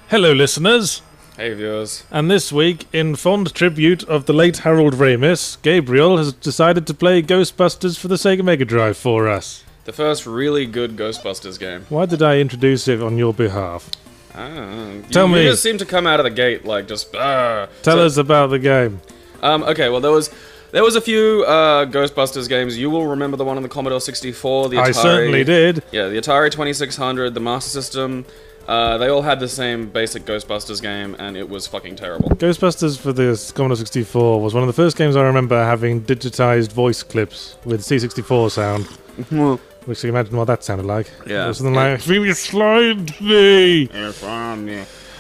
Hello, listeners. Hey, viewers. And this week, in fond tribute of the late Harold Ramis, Gabriel has decided to play Ghostbusters for the Sega Mega Drive for us. The first really good Ghostbusters game. Why did I introduce it on your behalf? Tell me. You just seem to come out of the gate like just. Tell us about the game. Okay, well, there was a few Ghostbusters games. You will remember the one on the Commodore 64, the Atari. I certainly did. Yeah, the Atari 2600, the Master System. They all had the same basic Ghostbusters game, and it was fucking terrible. Ghostbusters for the Commodore 64 was one of the first games I remember having digitized voice clips with C64 sound. Which you can imagine what that sounded like. Yeah. It was something like, "If you slide me!"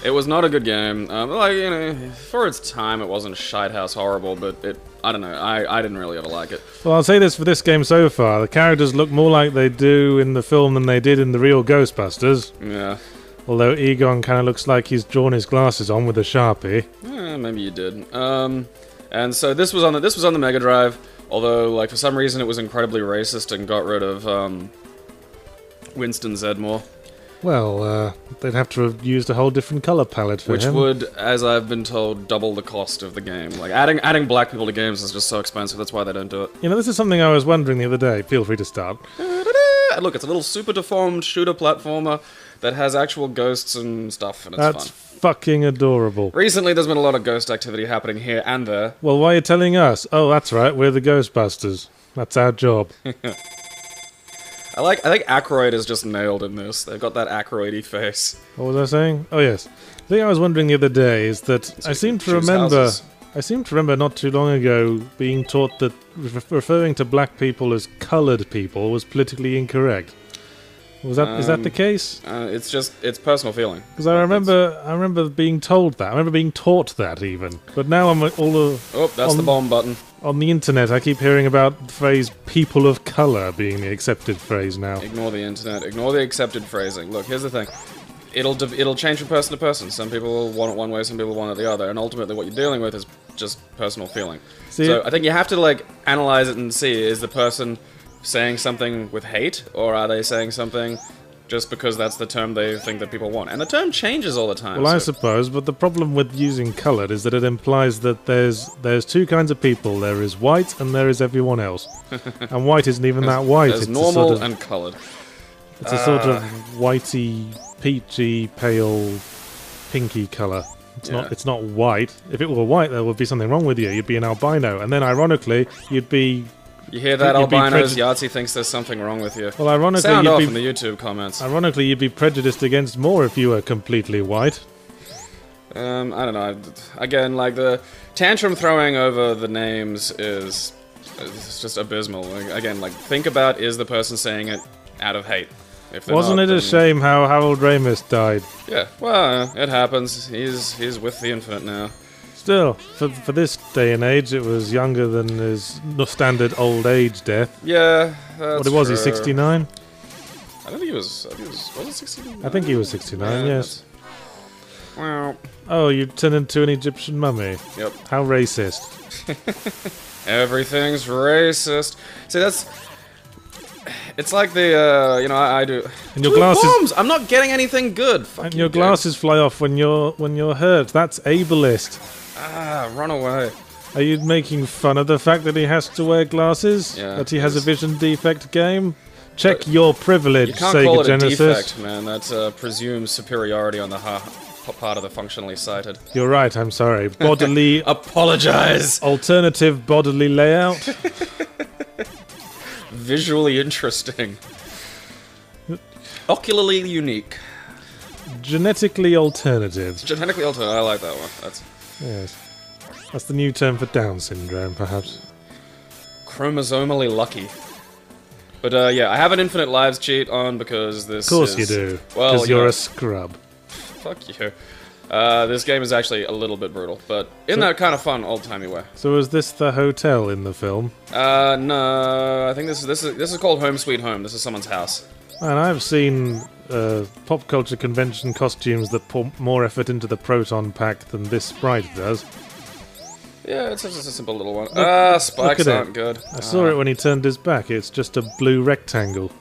It was not a good game. For its time, it wasn't shitehouse horrible, but I don't know. I didn't really ever like it. Well, I'll say this for this game so far. The characters look more like they do in the film than they did in the real Ghostbusters. Yeah. Although Egon kind of looks like he's drawn his glasses on with a Sharpie. Maybe you did. And so this was on the Mega Drive. Although, like, for some reason, it was incredibly racist and got rid of Winston Zedmore. Well, they'd have to have used a whole different color palette for Which him. would, as I've been told, double the cost of the game. Like, adding black people to games is just so expensive. That's why they don't do it. You know, this is something I was wondering the other day. Feel free to start. Look, it's a little super-deformed shooter platformer that has actual ghosts and stuff, and it's That's fun. fucking adorable. Recently, there's been a lot of ghost activity happening here and there. Well, why are you telling us? Oh, that's right, we're the Ghostbusters. That's our job. I think Aykroyd is just nailed in this. They've got that Aykroyd-y face. What was I saying? Oh, yes. The thing I was wondering the other day is that I seem to remember not too long ago being taught that referring to black people as coloured people was politically incorrect. Is that the case? It's personal feeling. Because I remember being told that. I remember being taught that even. But now I'm that's the bomb button. On the internet, I keep hearing about the phrase "people of colour" being the accepted phrase now. Ignore the internet. Ignore the accepted phrasing. Look, here's the thing. It'll change from person to person. Some people will want it one way, some people want it the other, and ultimately what you're dealing with is just personal feeling. So I think you have to, like, analyze it and see, is the person saying something with hate, or are they saying something just because that's the term they think that people want? And the term changes all the time. Well, I suppose, but the problem with using coloured is that it implies that there's two kinds of people. There is white and there is everyone else. And white isn't even that white. There's normal and coloured. It's a sort of whitey, peachy, pale, pinky colour. It's not white. If it were white, there would be something wrong with you. You'd be an albino. And then, ironically, you'd be... You hear that, albinos? Yahtzee thinks there's something wrong with you. Well, ironically, sound off in the YouTube comments. Ironically, you'd be prejudiced against more if you were completely white. I don't know. Again, like, the tantrum throwing over the names is just abysmal. Like, again, like, think about, is the person saying it out of hate? Wasn't it a shame how Harold Ramis died? Yeah, well, it happens. He's with the infinite now. Still, for this day and age, it was younger than his standard old age death. Yeah, that's What was he, 69? I don't think he was. Was it 69? I think he was 69. Yes. Well. Oh, you turned into an Egyptian mummy. Yep. How racist. Everything's racist. See, that's. It's like the, I do. And your glasses. Bombs! I'm not getting anything good. Fuck and you, your glasses fly off when you're hurt. That's ableist. Run away. Are you making fun of the fact that he has to wear glasses? Yeah. That he has a vision defect game? Check your privilege, You can't Sega call it Genesis. a defect, man. That presumes superiority on the part of the functionally sighted. You're right, I'm sorry. Bodily... Apologize! Alternative bodily layout? Visually interesting. Ocularly unique. Genetically alternative. Genetically altered. I like that one. Yes. That's the new term for Down syndrome, perhaps. Chromosomally lucky. But yeah, I have an infinite lives cheat on because this. Of course you do. Well, because you're a scrub. Fuck you. This game is actually a little bit brutal, but in that kind of fun, old-timey way. So is this the hotel in the film? No. I think this is called Home Sweet Home. This is someone's house. And I've seen pop culture convention costumes that put more effort into the proton pack than this sprite does. Yeah, it's just a simple little one. Spikes aren't good. I saw it when he turned his back. It's just a blue rectangle.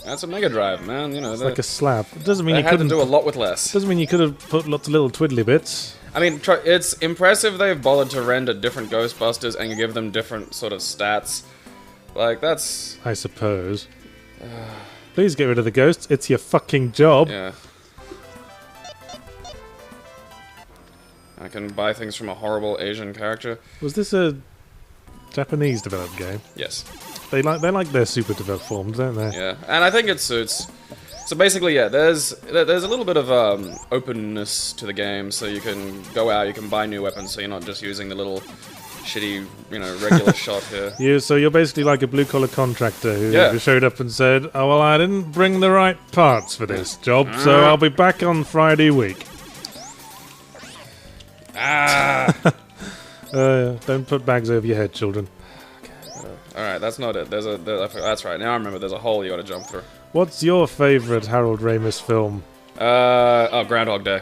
That's a Mega Drive, man. You know, It's like a slab. It doesn't mean they you had to couldn't do a lot with less. Doesn't mean you could have put lots of little twiddly bits. I mean, it's impressive they've bothered to render different Ghostbusters and give them different sort of stats. Like, that's... I suppose. Please get rid of the ghosts. It's your fucking job. Yeah. I can buy things from a horrible Asian character. Was this a Japanese developed game? Yes. They like their super-deformed, don't they? Yeah, and I think it suits. So basically, yeah, there's a little bit of openness to the game, so you can go out, you can buy new weapons, so you're not just using the little shitty, you know, regular shot here. So you're basically like a blue-collar contractor who showed up and said, "Oh well, I didn't bring the right parts for this job, so I'll be back on Friday week." Don't put bags over your head, children. Alright, that's not it. That's right, now I remember there's a hole you gotta jump through. What's your favourite Harold Ramis film? Groundhog Day.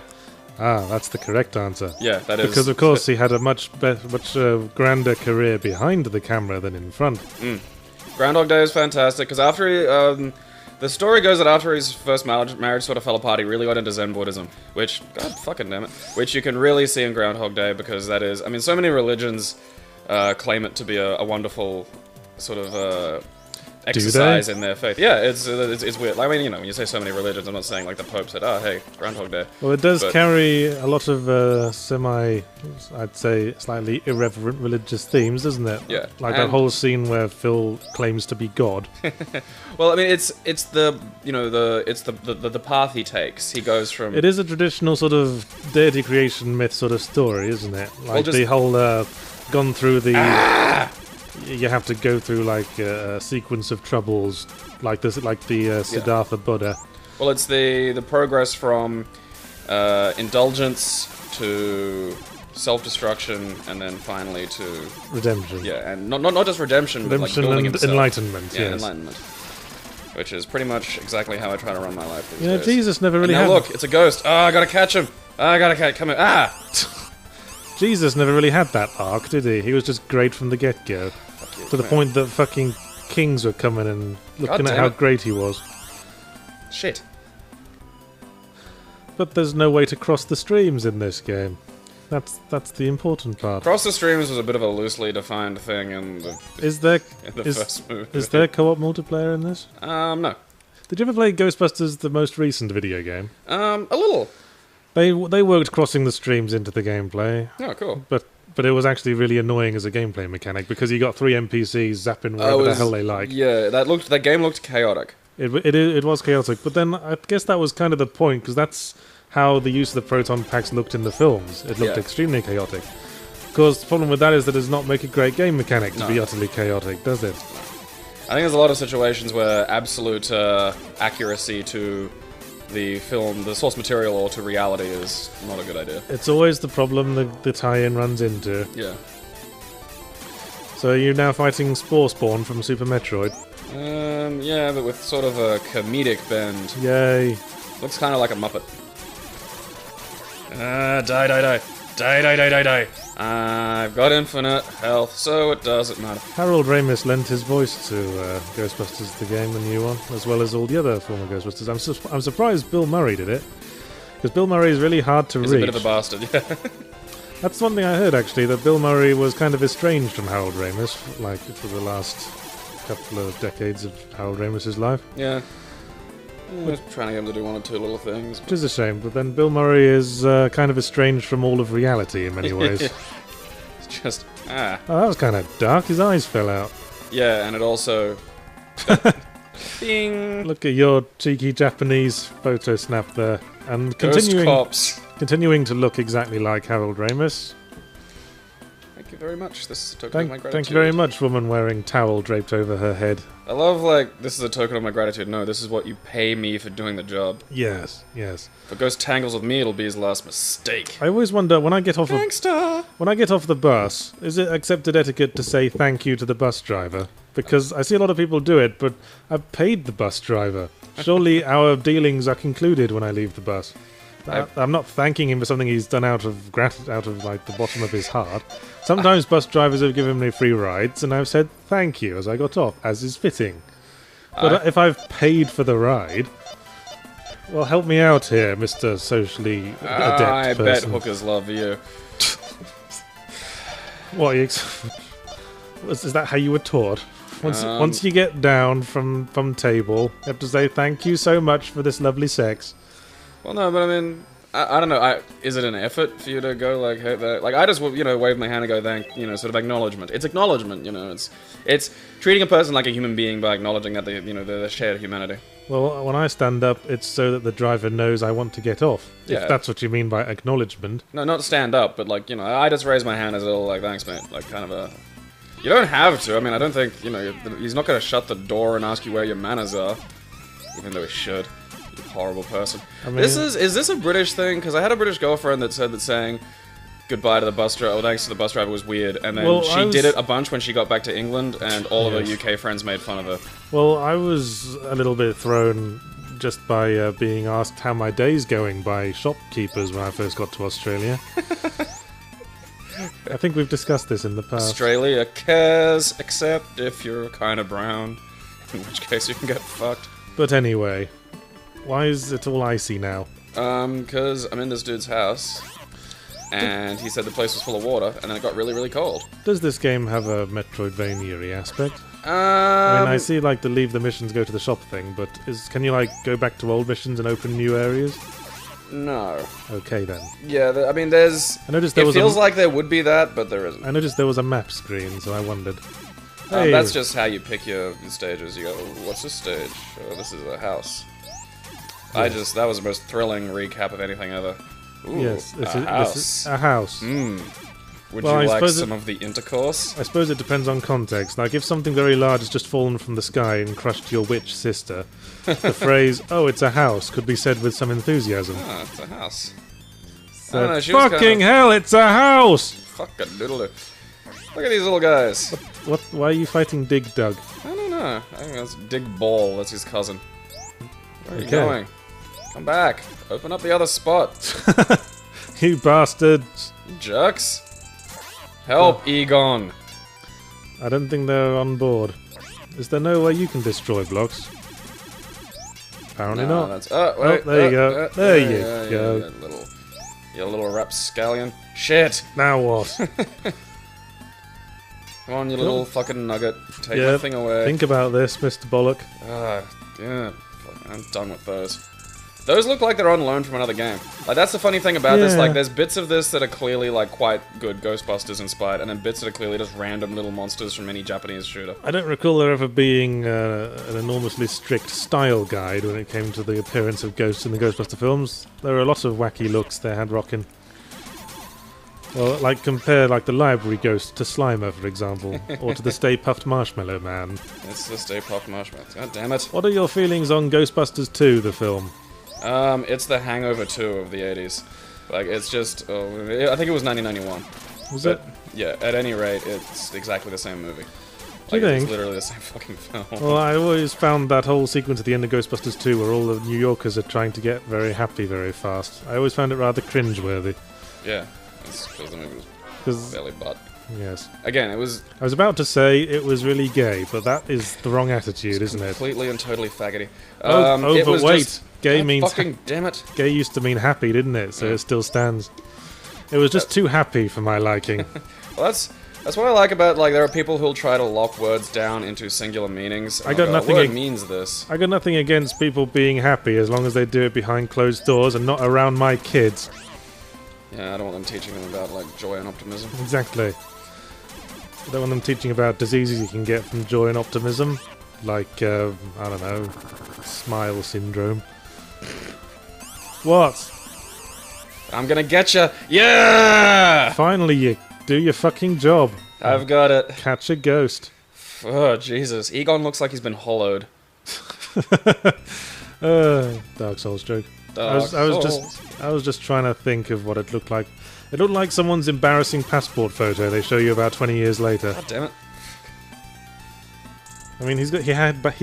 Ah, that's the correct answer. Yeah, that is. Because of course he had a much grander career behind the camera than in front. Groundhog Day is fantastic, because after he, the story goes that after his first marriage sort of fell apart, he really got into Zen Buddhism, which, god fucking damn it, which you can really see in Groundhog Day, because that is, I mean, so many religions claim it to be a wonderful sort of exercise in their faith. Yeah, it's weird. I mean, you know, when you say so many religions, I'm not saying like the Pope said, "Oh, hey, Groundhog Day." Well, it does carry a lot of I'd say, slightly irreverent religious themes, doesn't it? Yeah, like that whole scene where Phil claims to be God. Well, I mean, it's the path he takes. He goes from. It is a traditional sort of deity creation myth sort of story, isn't it? Like the whole gone through the. You have to go through like a sequence of troubles, like this, like the Siddhartha Buddha. Well, it's the progress from indulgence to self-destruction, and then finally to redemption. Yeah, and not just redemption, but like building and enlightenment. Yeah, enlightenment. Which is pretty much exactly how I try to run my life. You know, Jesus never really had. Now look, it's a ghost. Oh, I gotta catch him. Oh, I gotta come in. Jesus never really had that arc, did he? He was just great from the get-go. To the point that fucking kings were coming and looking at how great he was. Shit. But there's no way to cross the streams in this game. That's the important part. Cross the streams was a bit of a loosely defined thing in the first movie. Is there co-op multiplayer in this? No. Did you ever play Ghostbusters, the most recent video game? A little. They worked crossing the streams into the gameplay. Oh, cool. But it was actually really annoying as a gameplay mechanic because you got 3 NPCs zapping wherever the hell they like. Yeah, that game looked chaotic. It was chaotic, but then I guess that was kind of the point, because that's how the use of the proton packs looked in the films. It looked extremely chaotic. Of course, the problem with that is that it does not make a great game mechanic to be utterly chaotic, does it? I think there's a lot of situations where absolute accuracy to the film, the source material, or to reality is not a good idea. It's always the problem the tie-in runs into. Yeah. So you're now fighting Spore Spawn from Super Metroid? Yeah, but with sort of a comedic bend. Yay. Looks kind of like a Muppet. Die. I've got infinite health, so it doesn't matter. Harold Ramis lent his voice to Ghostbusters, the game, the new one, as well as all the other former Ghostbusters. I'm surprised Bill Murray did it, because Bill Murray is really hard to reach. He's a bit of a bastard, yeah. That's one thing I heard, actually, that Bill Murray was kind of estranged from Harold Ramis, like, for the last couple of decades of Harold Ramis's life. Yeah. I was trying to get him to do one or two little things. Which is a shame, but then Bill Murray is kind of estranged from all of reality in many ways. It's just, Oh, that was kind of dark. His eyes fell out. Yeah, and it also... Ding! Look at your cheeky Japanese photo snap there. And continuing to look exactly like Harold Ramis. Thank you very much. This is a token of my gratitude. Thank you very much, woman wearing towel draped over her head. I love, like, this is a token of my gratitude. No, this is what you pay me for doing the job. Yes. If a ghost tangles with me, it'll be his last mistake. I always wonder, when I get off the bus, is it accepted etiquette to say thank you to the bus driver? Because I see a lot of people do it, but I've paid the bus driver. Surely our dealings are concluded when I leave the bus. I'm not thanking him for something he's done out of like the bottom of his heart. Sometimes bus drivers have given me free rides, and I've said thank you as I got off, as is fitting. But if I've paid for the ride, well, help me out here, Mr. Socially Adept I person. bet hookers love you. What? Is that how you were taught? Once you get down from table, you have to say thank you so much for this lovely sex. Well, no, but I mean, I don't know. Is it an effort for you to go like, hey, like I just wave my hand and go thank, sort of acknowledgement. It's acknowledgement, It's treating a person like a human being by acknowledging that they share humanity. Well, when I stand up, it's so that the driver knows I want to get off. Yeah. If that's what you mean by acknowledgement. No, not stand up, but like I just raise my hand as a little like thanks, mate. Like kind of a. You don't have to. I mean, I don't think he's not going to shut the door and ask you where your manners are, even though he should. You horrible person. I mean, is this a British thing? Because I had a British girlfriend that said that saying goodbye to the bus driver, thanks to the bus driver, was weird, and then she did it a bunch when she got back to England, and all of her UK friends made fun of her. Well, I was a little bit thrown just by being asked how my day's going by shopkeepers when I first got to Australia. I think we've discussed this in the past. Australia cares, except if you're kind of brown, in which case you can get fucked. But anyway, why is it all icy now? Because I'm in this dude's house, and he said the place was full of water, and then it got really, really cold. Does this game have a Metroidvania-y aspect? I mean, I see, like, the leave the missions, go to the shop thing, but can you, like, go back to old missions and open new areas? No. Okay, then. Yeah, I mean, there's... I noticed there was feels like there would be that, but there isn't. I noticed there was a map screen, so I wondered. Hey. That's just how you pick your stages. You go, what's this stage? Oh, this is a house. Yes. That was the most thrilling recap of anything ever. Ooh, yes, this is a house. Would you like some of the intercourse? I suppose it depends on context. Like, if something very large has just fallen from the sky and crushed your witch sister, the phrase, oh, it's a house, could be said with some enthusiasm. Ah, it's a house. So, fucking hell, it's a house! Fucking little... Look at these little guys. What? Why are you fighting Dig Dug? I don't know. I think that's Dig Ball, that's his cousin. Where are you going? Come back. Open up the other spot. You bastards. You jerks. Help, Egon. I don't think they're on board. Is there no way you can destroy blocks? Apparently not. That's, there wait, you go. There you go. You little rapscallion. Shit. Now what? Come on, you little fucking nugget. Take my thing away. Think about this, Mr. Bollock. Yeah. I'm done with those. Those look like they're on loan from another game. Like, that's the funny thing about this. Like, there's bits of this that are clearly, like, quite good Ghostbusters inspired, and then bits that are clearly just random little monsters from any Japanese shooter. I don't recall there ever being an enormously strict style guide when it came to the appearance of ghosts in the Ghostbuster films. There were a lot of wacky looks they had rocking. Well, like, compare, like, the library ghost to Slimer, for example, or to the Stay Puft Marshmallow Man. It's the Stay Puft Marshmallow. God damn it. What are your feelings on Ghostbusters 2, the film? It's the Hangover 2 of the 80s. Like, it's just... I think it was 1991. Was it? Yeah, at any rate, it's exactly the same movie. Do you think? It's literally the same fucking film. Well, I always found that whole sequence at the end of Ghostbusters 2 where all the New Yorkers are trying to get very happy very fast. I always found it rather cringeworthy. Yeah, that's because the movie was belly butt. Yes. Again, it was... I was about to say it was really gay, but that is the wrong attitude, isn't it? Completely and totally faggoty. But wait. Just, gay means... Fucking damn it. Gay used to mean happy, didn't it? So it still stands. It was just too happy for my liking. Well, that's what I like about, like, there are people who'll try to lock words down into singular meanings. I got nothing. Word means this. I got nothing against people being happy as long as they do it behind closed doors and not around my kids. Yeah, I don't want them teaching them about, like, joy and optimism. Exactly. I don't want them teaching about diseases you can get from joy and optimism, like, I don't know, smile syndrome. What? I'm gonna get you. Yeah! Finally, you do your fucking job. I've got it. Catch a ghost. Oh, Jesus. Egon looks like he's been hollowed. Dark Souls joke. I was just trying to think of what it looked like. It looked like someone's embarrassing passport photo they show you about 20 years later. God damn it. I mean, he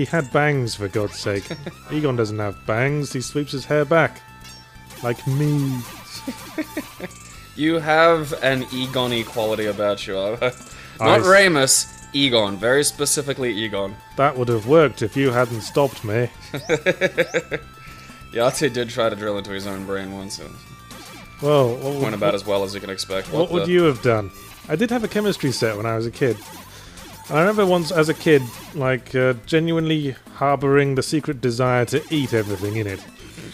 had bangs, for God's sake. Egon doesn't have bangs. He sweeps his hair back. Like me. You have an Egon-y quality about you. Not Ramis. Egon, very specifically Egon. That would have worked if you hadn't stopped me. Yahtzee did try to drill into his own brain once. Well, went about as well as you can expect. What would you have done? I did have a chemistry set when I was a kid. I remember once as a kid, like, genuinely harbouring the secret desire to eat everything in it.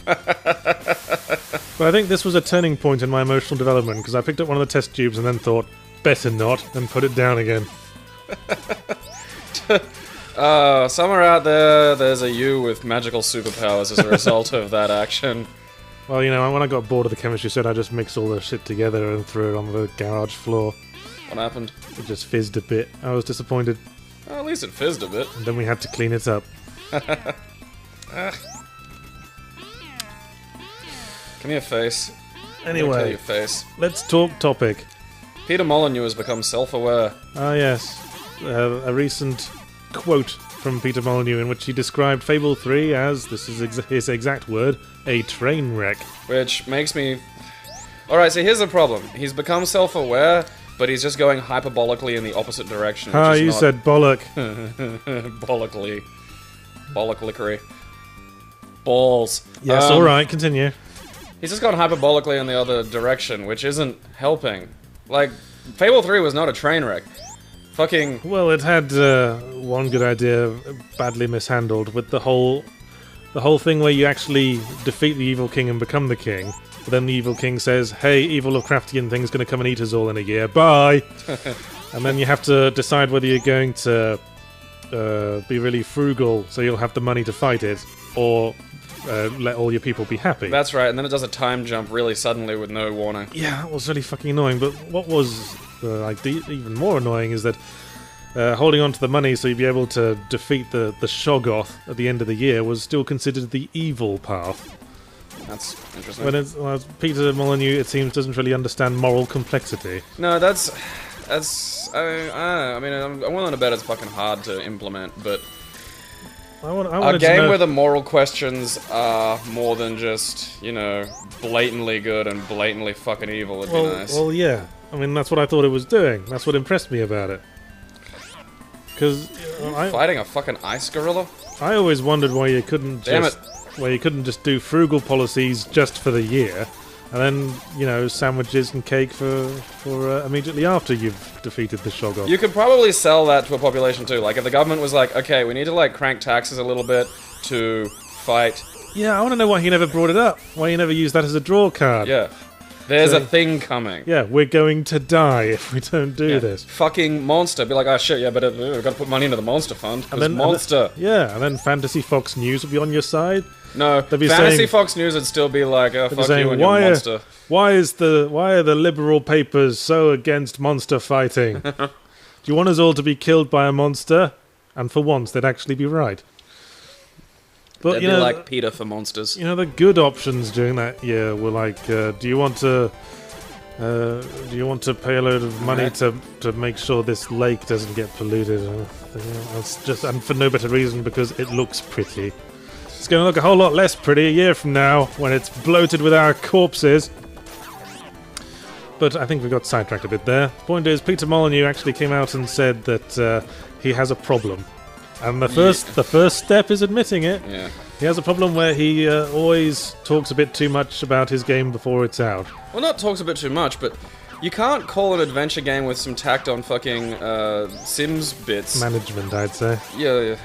But I think this was a turning point in my emotional development, because I picked up one of the test tubes and then thought, better not, and put it down again. Somewhere out there's a you with magical superpowers as a result of that action. Well, you know, when I got bored of the chemistry set, I just mixed all the shit together and threw it on the garage floor. What happened? It just fizzed a bit. I was disappointed. Well, at least it fizzed a bit. And then we had to clean it up. Give me a face. Anyway, your face. Let's talk topic. Peter Molyneux has become self-aware. Ah, yes. A recent quote from Peter Molyneux in which he described Fable 3 as, this is his exact word, a train wreck. Which makes me... Alright, so here's the problem. He's become self-aware, but he's just going hyperbolically in the opposite direction. Ah, you said bollock. Bollockly. Bollock-lickery. Balls. Yes, alright, continue. He's just gone hyperbolically in the other direction, which isn't helping. Like, Fable 3 was not a train wreck. Fucking... Well, it had one good idea badly mishandled with the whole thing where you actually defeat the evil king and become the king. But then the evil king says, hey, evil Lovecraftian thing's going to come and eat us all in a year. Bye! And then you have to decide whether you're going to be really frugal so you'll have the money to fight it, or let all your people be happy. That's right, and then it does a time jump really suddenly with no warning. Yeah, that was really fucking annoying, but what was even more annoying is that holding on to the money so you'd be able to defeat the Shoggoth at the end of the year was still considered the evil path. That's interesting. When Peter Molyneux, it seems, doesn't really understand moral complexity. No, that's I mean, I'm willing to bet it's fucking hard to implement, but a game where the moral questions are more than just, you know, blatantly good and blatantly fucking evil would be nice. Well, yeah. I mean, that's what I thought it was doing. That's what impressed me about it. Because fighting a fucking ice gorilla? I always wondered why you couldn't just do frugal policies just for the year, and then, you know, sandwiches and cake for immediately after you've defeated the Shoggoth. You could probably sell that to a population too. Like, if the government was like, okay, we need to, like, crank taxes a little bit to fight. Yeah, I want to know why he never brought it up. Why he never used that as a draw card. Yeah. There's a thing coming. Yeah, we're going to die if we don't do this. Fucking monster. Be like, oh shit, yeah, but we've got to put money into the monster fund. Because monster. And then Fantasy Fox News will be on your side. No, Fantasy Fox News would still be like, oh, fuck you and your monster. Why are the liberal papers so against monster fighting? Do you want us all to be killed by a monster? And for once, they'd actually be right. But they'd be like Peter for monsters. You know, the good options during that year were like, do you want to pay a load of money to make sure this lake doesn't get polluted? It's just, and for no better reason, because it looks pretty. It's going to look a whole lot less pretty a year from now when it's bloated with our corpses. But I think we got sidetracked a bit there. The point is, Peter Molyneux actually came out and said that he has a problem. And the first step is admitting it. Yeah. He has a problem where he always talks a bit too much about his game before it's out. Well, not talks a bit too much, but you can't call an adventure game with some tacked on fucking Sims bits. Management, I'd say. Yeah.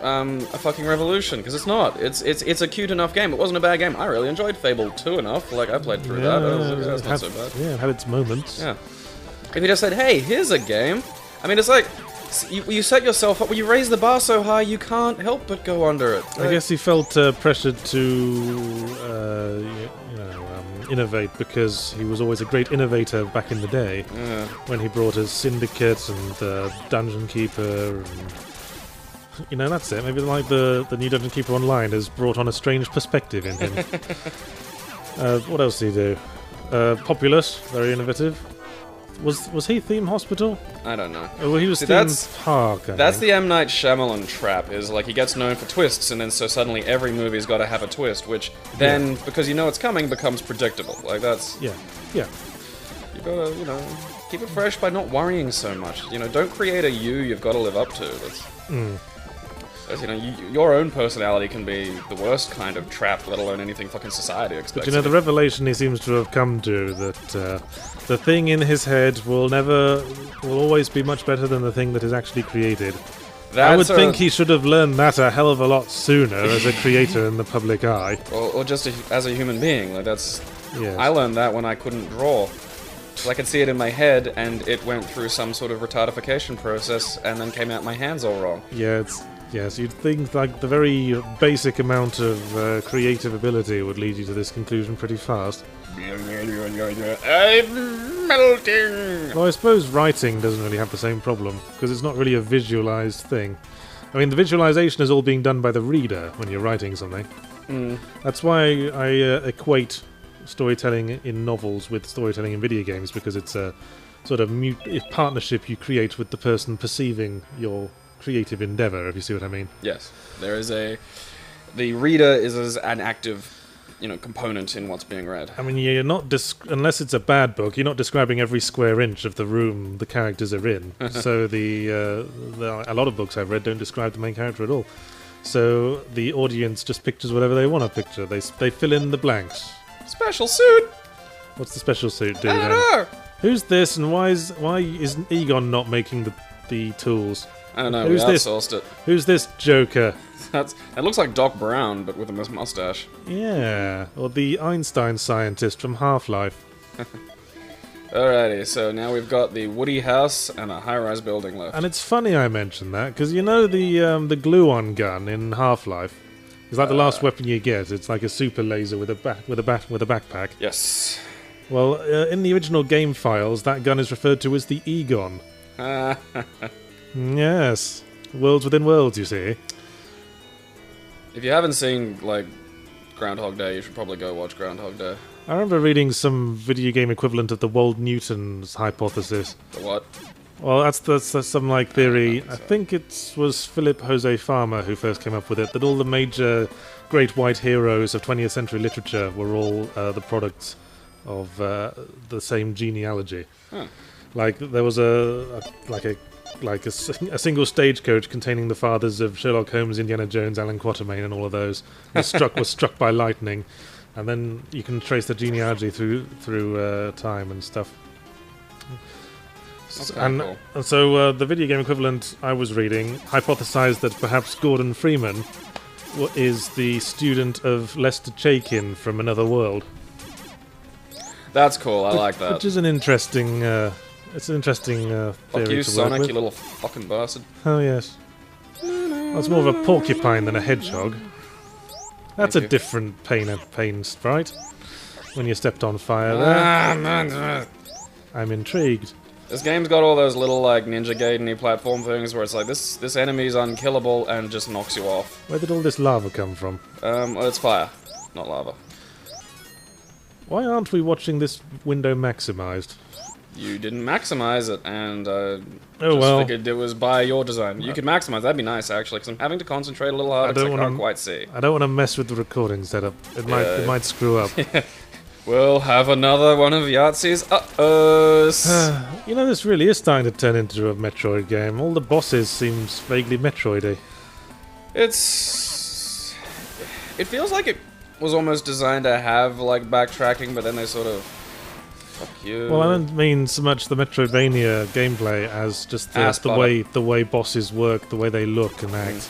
A fucking revolution, because it's not. It's a cute enough game. It wasn't a bad game. I really enjoyed Fable 2 enough. Like, I played through that. That's not so bad. Yeah, it had its moments. Yeah. If you just said, hey, here's a game. I mean, it's like, you set yourself up, when you raise the bar so high, you can't help but go under it. I guess he felt pressured to, innovate, because he was always a great innovator back in the day. Yeah. When he brought his Syndicate and Dungeon Keeper and... You know, that's it. Maybe like the new Dungeon Keeper Online has brought on a strange perspective in him. What else did he do? Populous, very innovative. Was he Theme Hospital? I don't know. Well, he was Theme Park. That's the M. Night Shyamalan trap, is like he gets known for twists, and then so suddenly every movie's got to have a twist, which then, because you know it's coming, becomes predictable. Like, that's... Yeah. You gotta, keep it fresh by not worrying so much. You know, don't create a you've got to live up to. That's, you know, your own personality can be the worst kind of trap, let alone anything fucking society expects. But you know, the revelation he seems to have come to, that the thing in his head will always be much better than the thing that is actually created. I would think he should have learned that a hell of a lot sooner as a creator in the public eye. Or just as a human being. Like, that's... Yes. I learned that when I couldn't draw. So I could see it in my head, and it went through some sort of retardification process, and then came out my hands all wrong. Yeah, yes, you'd think like the very basic amount of creative ability would lead you to this conclusion pretty fast. I'm melting! Well, I suppose writing doesn't really have the same problem, because it's not really a visualized thing. I mean, the visualization is all being done by the reader when you're writing something. That's why I equate storytelling in novels with storytelling in video games, because it's a sort of partnership you create with the person perceiving your creative endeavour, if you see what I mean. Yes. There is the reader is an active, you know, component in what's being read. I mean, you're not unless it's a bad book, you're not describing every square inch of the room the characters are in. So a lot of books I've read don't describe the main character at all. So the audience just pictures whatever they want to picture. They fill in the blanks. Special suit. What's the special suit do I then? don't know. Who's this, and why isn't Egon not making the tools? I don't know. Who's we this? outsourced it. Who's this Joker? It looks like Doc Brown, but with a mustache. Yeah, or the Einstein scientist from Half-Life. Alrighty, so now we've got the Woody house and a high-rise building left. And it's funny I mentioned that, because you know the glue-on gun in Half-Life? It's like the last weapon you get. It's like a super laser with a backpack. Yes. Well, in the original game files, that gun is referred to as the Egon. Yes. Worlds within worlds, you see. If you haven't seen, like, Groundhog Day, you should probably go watch Groundhog Day. I remember reading some video game equivalent of the Wold-Newton's hypothesis. The what? Well, that's some like theory. I think it was Philip Jose Farmer who first came up with it, that all the major great white heroes of 20th century literature were all the products of the same genealogy. Huh. Like there was a single stagecoach containing the fathers of Sherlock Holmes, Indiana Jones, Alan Quatermain, and all of those was struck by lightning, and then you can trace the genealogy through time and stuff. And so the video game equivalent I was reading hypothesized that perhaps Gordon Freeman is the student of Lester Chaikin from Another World. That's cool. I like that. Which is an interesting. It's an interesting theory. Fuck you, to Sonic, work with. you little fucking bastard. Oh yes. Well, it's more of a porcupine than a hedgehog. That's Thank a you. different pain sprite. When you stepped on fire there. I'm intrigued. This game's got all those little, like, Ninja Gaiden-y platform things where it's like, this enemy's unkillable and just knocks you off. Where did all this lava come from? Well, it's fire, not lava. Why aren't we watching this window maximized? You didn't maximize it, and well. figured it was by your design. You could maximize, that'd be nice, actually, because I'm having to concentrate a little harder because I can't quite see. I don't want to mess with the recording setup. It might screw up. We'll have another one of Yahtzee's uh-ohs. You know, this really is starting to turn into a Metroid game. All the bosses seems vaguely Metroidy. It feels like it was almost designed to have, like, backtracking, but then they sort of... Fuck you. Well, I don't mean so much the Metroidvania gameplay as just the way bosses work, the way they look and act.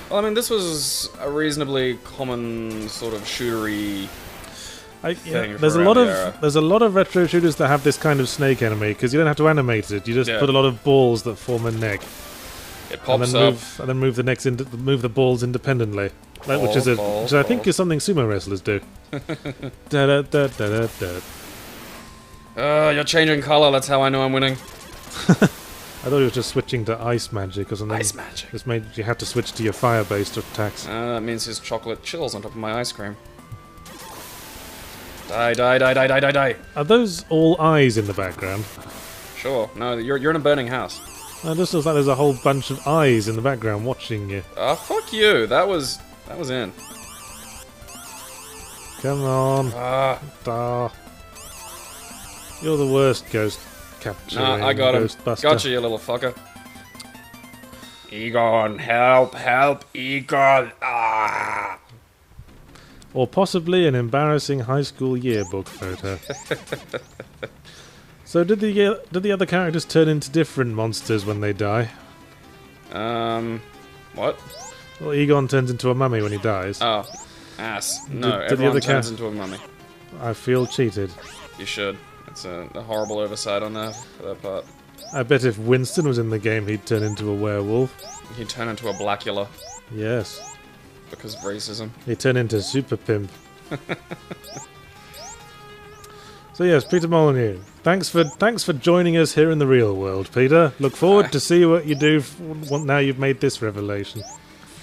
Well, I mean, this was a reasonably common sort of shootery... There's a lot of retro shooters that have this kind of snake enemy because you don't have to animate it. You just put a lot of balls that form a neck. It pops and then move the balls independently, which I think is something sumo wrestlers do. You're changing color. That's how I know I'm winning. I thought it was just switching to ice magic or something. Ice magic. This made you have to switch to your fire-based attacks. That means his chocolate chills on top of my ice cream. Die, die, die, die, die, die, die. Are those all eyes in the background? Sure. No, you're in a burning house. It just looks like there's a whole bunch of eyes in the background watching you. Fuck you. That was in. Come on. You're the worst, capturing Nah, I got him. Ghostbuster. Gotcha, you little fucker. Egon, help, help, Egon. Ah. Or possibly an embarrassing high school yearbook photo. So did the other characters turn into different monsters when they die? What? Well, Egon turns into a mummy when he dies. Oh, ass. No, Did the everyone other turns into a mummy. I feel cheated. You should. It's a horrible oversight on that, for that part. I bet if Winston was in the game, he'd turn into a werewolf. He'd turn into a Blackula. Yes. Because of racism. He'd turn into Super Pimp. So yes, Peter Molyneux. Thanks for joining us here in the real world, Peter. Look forward to see what you do now you've made this revelation.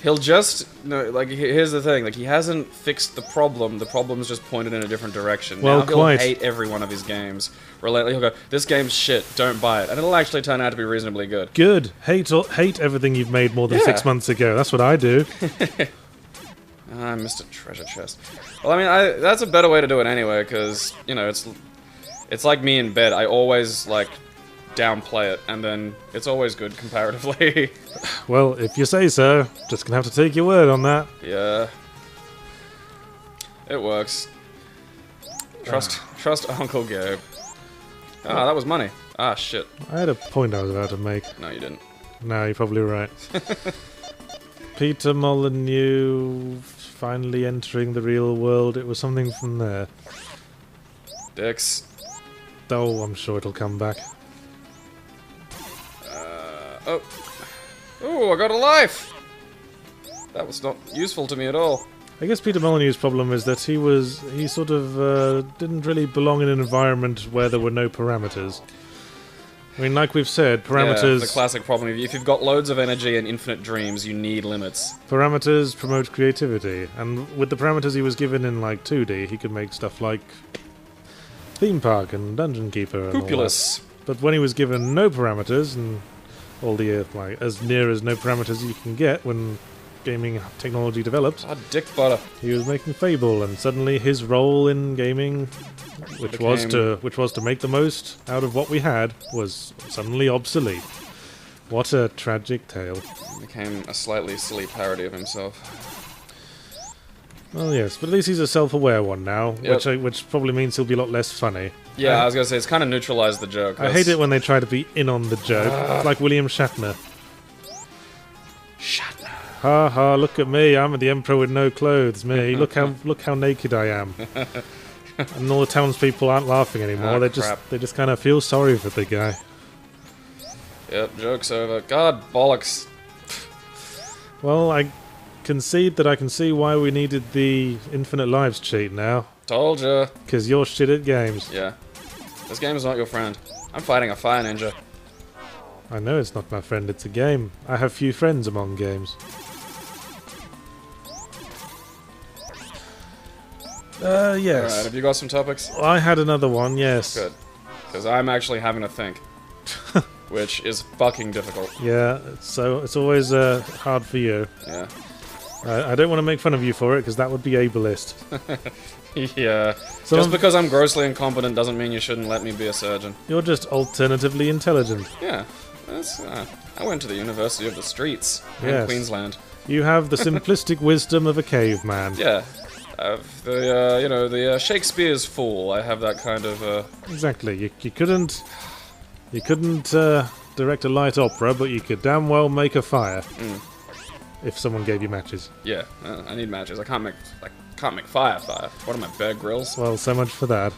He'll just here's the thing, like he hasn't fixed the problem. The problem's just pointed in a different direction. Well, now he'll hate every one of his games. He'll go, this game's shit, don't buy it, and it'll actually turn out to be reasonably good. Good. Hate everything you've made more than 6 months ago. That's what I do. I missed a treasure chest. Well, I mean, that's a better way to do it anyway, because you know it's like me in bed. I always like downplay it, and then it's always good comparatively. Well, if you say so, just gonna have to take your word on that. Yeah, it works. Trust Uncle Gabe. Ah, that was money. Ah, shit. I had a point I was about to make. No, you didn't. No, you're probably right. Peter Molyneux finally entering the real world. It was something from there. Dicks. Oh, I'm sure it'll come back. Oh. Ooh, I got a life! That was not useful to me at all. I guess Peter Molyneux's problem is that he sort of didn't really belong in an environment where there were no parameters. I mean, like we've said, parameters... Yeah, the classic problem. If you've got loads of energy and infinite dreams, you need limits. Parameters promote creativity, and with the parameters he was given in, like, 2D, he could make stuff like Theme Park and Dungeon Keeper and Populous. all that. But when he was given no parameters, and all the, like, as near as no parameters you can get when gaming technology developed... Ah, dick butter. He was making Fable, and suddenly his role in gaming... Which was to make the most out of what we had, was suddenly obsolete. What a tragic tale. He became a slightly silly parody of himself. Well, yes, but at least he's a self-aware one now, Yep. which probably means he'll be a lot less funny. Yeah, I was gonna say, it's kind of neutralized the joke. I hate it when they try to be in on the joke. It's like William Shatner. Shatner. Ha ha! Look at me! I'm the emperor with no clothes. Me! Look how naked I am. And all the townspeople aren't laughing anymore. Ah, they crap. just kind of feel sorry for the guy. Yep, joke's over. God, bollocks. Well, I concede that I can see why we needed the infinite lives cheat now. Told ya. Because you're shit at games. Yeah. This game is not your friend. I'm fighting a fire ninja. I know it's not my friend, it's a game. I have few friends among games. Yes. Alright, have you got some topics? Well, I had another one, yes. Good. Because I'm actually having to think. Which is fucking difficult. Yeah, so it's always hard for you. Yeah. I don't want to make fun of you for it, because that would be ableist. Yeah. So just because I'm grossly incompetent doesn't mean you shouldn't let me be a surgeon. You're just alternatively intelligent. Yeah. That's, I went to the University of the Streets in Yes. Queensland. You have the simplistic wisdom of a caveman. Yeah. The Shakespeare's Fool. I have that kind of, Exactly. You couldn't direct a light opera, but you could damn well make a fire. If someone gave you matches. Yeah, I need matches. I can't make fire. What am I, Bear Grylls? Well, so much for that.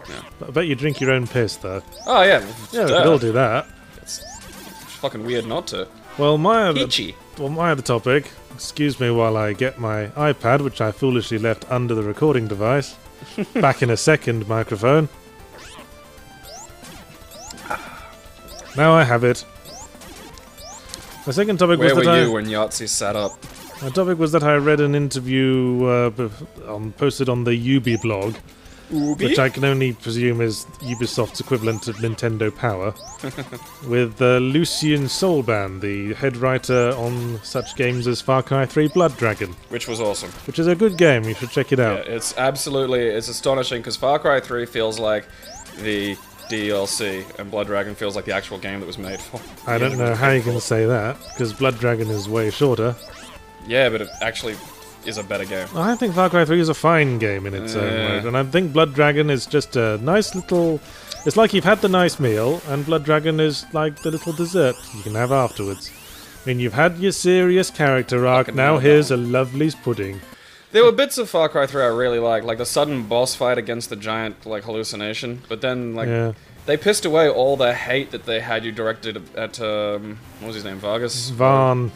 Yeah. I bet you drink your own piss, though. Oh yeah. Yeah, we could all do that. It's fucking weird not to. Well, my Peachy. other topic. Excuse me while I get my iPad, which I foolishly left under the recording device. Back in a second, microphone. Now I have it. My second topic was Where that were you when Yahtzee sat up? My topic was that I read an interview posted on the Ubi blog, which I can only presume is Ubisoft's equivalent of Nintendo Power, with Lucien Solban, the head writer on such games as Far Cry 3 Blood Dragon. Which was awesome. Which is a good game, you should check it out. Yeah, it's astonishing, because Far Cry 3 feels like the DLC, and Blood Dragon feels like the actual game that was made for. I don't know how you can say that, because Blood Dragon is way shorter. Yeah, but it actually is a better game. I think Far Cry 3 is a fine game in its own way, and I think Blood Dragon is just a nice little... It's like you've had the nice meal, and Blood Dragon is like the little dessert you can have afterwards. I mean, you've had your serious character arc, now here's a lovely pudding. There were bits of Far Cry 3 I really liked, like the sudden boss fight against the giant like hallucination, but then like they pissed away all the hate that they had you directed at what was his name, Vargas? Vaughn.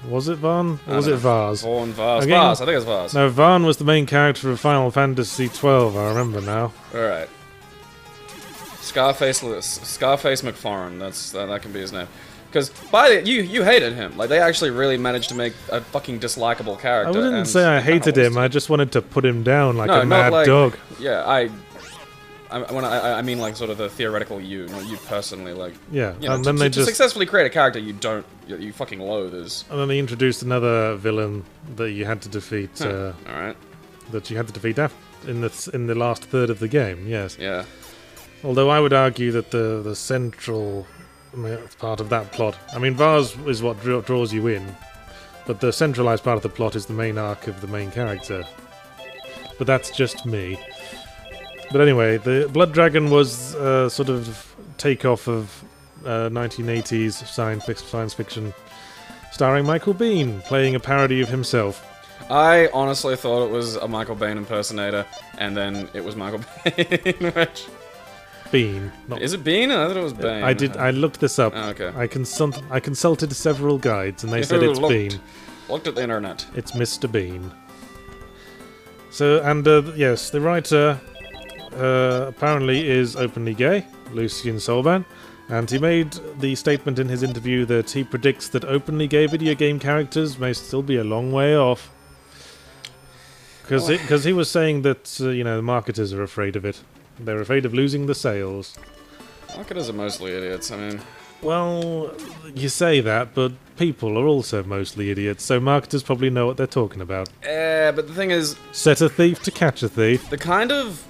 Was it Vaughn? Or was it Vars? Vaughn, Vars. Vars, I think it was Vars. No, Vaughn was the main character of Final Fantasy XII, I remember now. Alright. Scarface McFarlane, that can be his name. Because you hated him. Like, they actually really managed to make a fucking dislikable character. I wouldn't say I hated him. I just wanted to put him down like a mad dog. Yeah, I mean like sort of the theoretical you, not you personally. Like, yeah, you know, and then they just successfully create a character you fucking loathe. And then they introduced another villain that you had to defeat. All right. That you had to defeat in the last third of the game. Yes. Yeah. Although I would argue that the central part of that plot, I mean, Vars is what draws you in, but the centralized part of the plot is the main arc of the main character. But that's just me. But anyway, the Blood Dragon was sort of takeoff of 1980s science fiction, starring Michael Biehn, playing a parody of himself. I honestly thought it was a Michael Biehn impersonator, and then it was Michael Biehn, which... Biehn. Is it Biehn? I thought it was Bane. I looked this up. Oh, okay. I consulted several guides, and they said it's Biehn. Looked at the internet. It's Mr. Biehn. So, and yes, the writer apparently is openly gay, Lucien Solban, and he made the statement in his interview that he predicts that openly gay video game characters may still be a long way off. Because he was saying that the marketers are afraid of it. They're afraid of losing the sales. Marketers are mostly idiots, I mean... Well, you say that, but people are also mostly idiots, so marketers probably know what they're talking about. But the thing is... Set a thief to catch a thief. The kind of...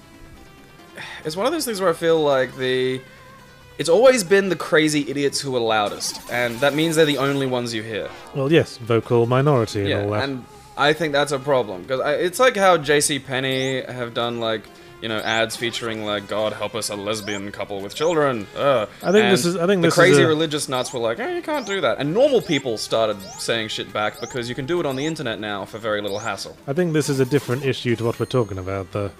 It's one of those things where I feel like it's always been the crazy idiots who are loudest, and that means they're the only ones you hear. Well, yes, vocal minority and all that. And I think that's a problem, because it's like how JCPenney have done, like... ads featuring like "God help us, a lesbian couple with children." I think the crazy religious nuts were like, you can't do that." And normal people started saying shit back because you can do it on the internet now for very little hassle. I think this is a different issue to what we're talking about, though.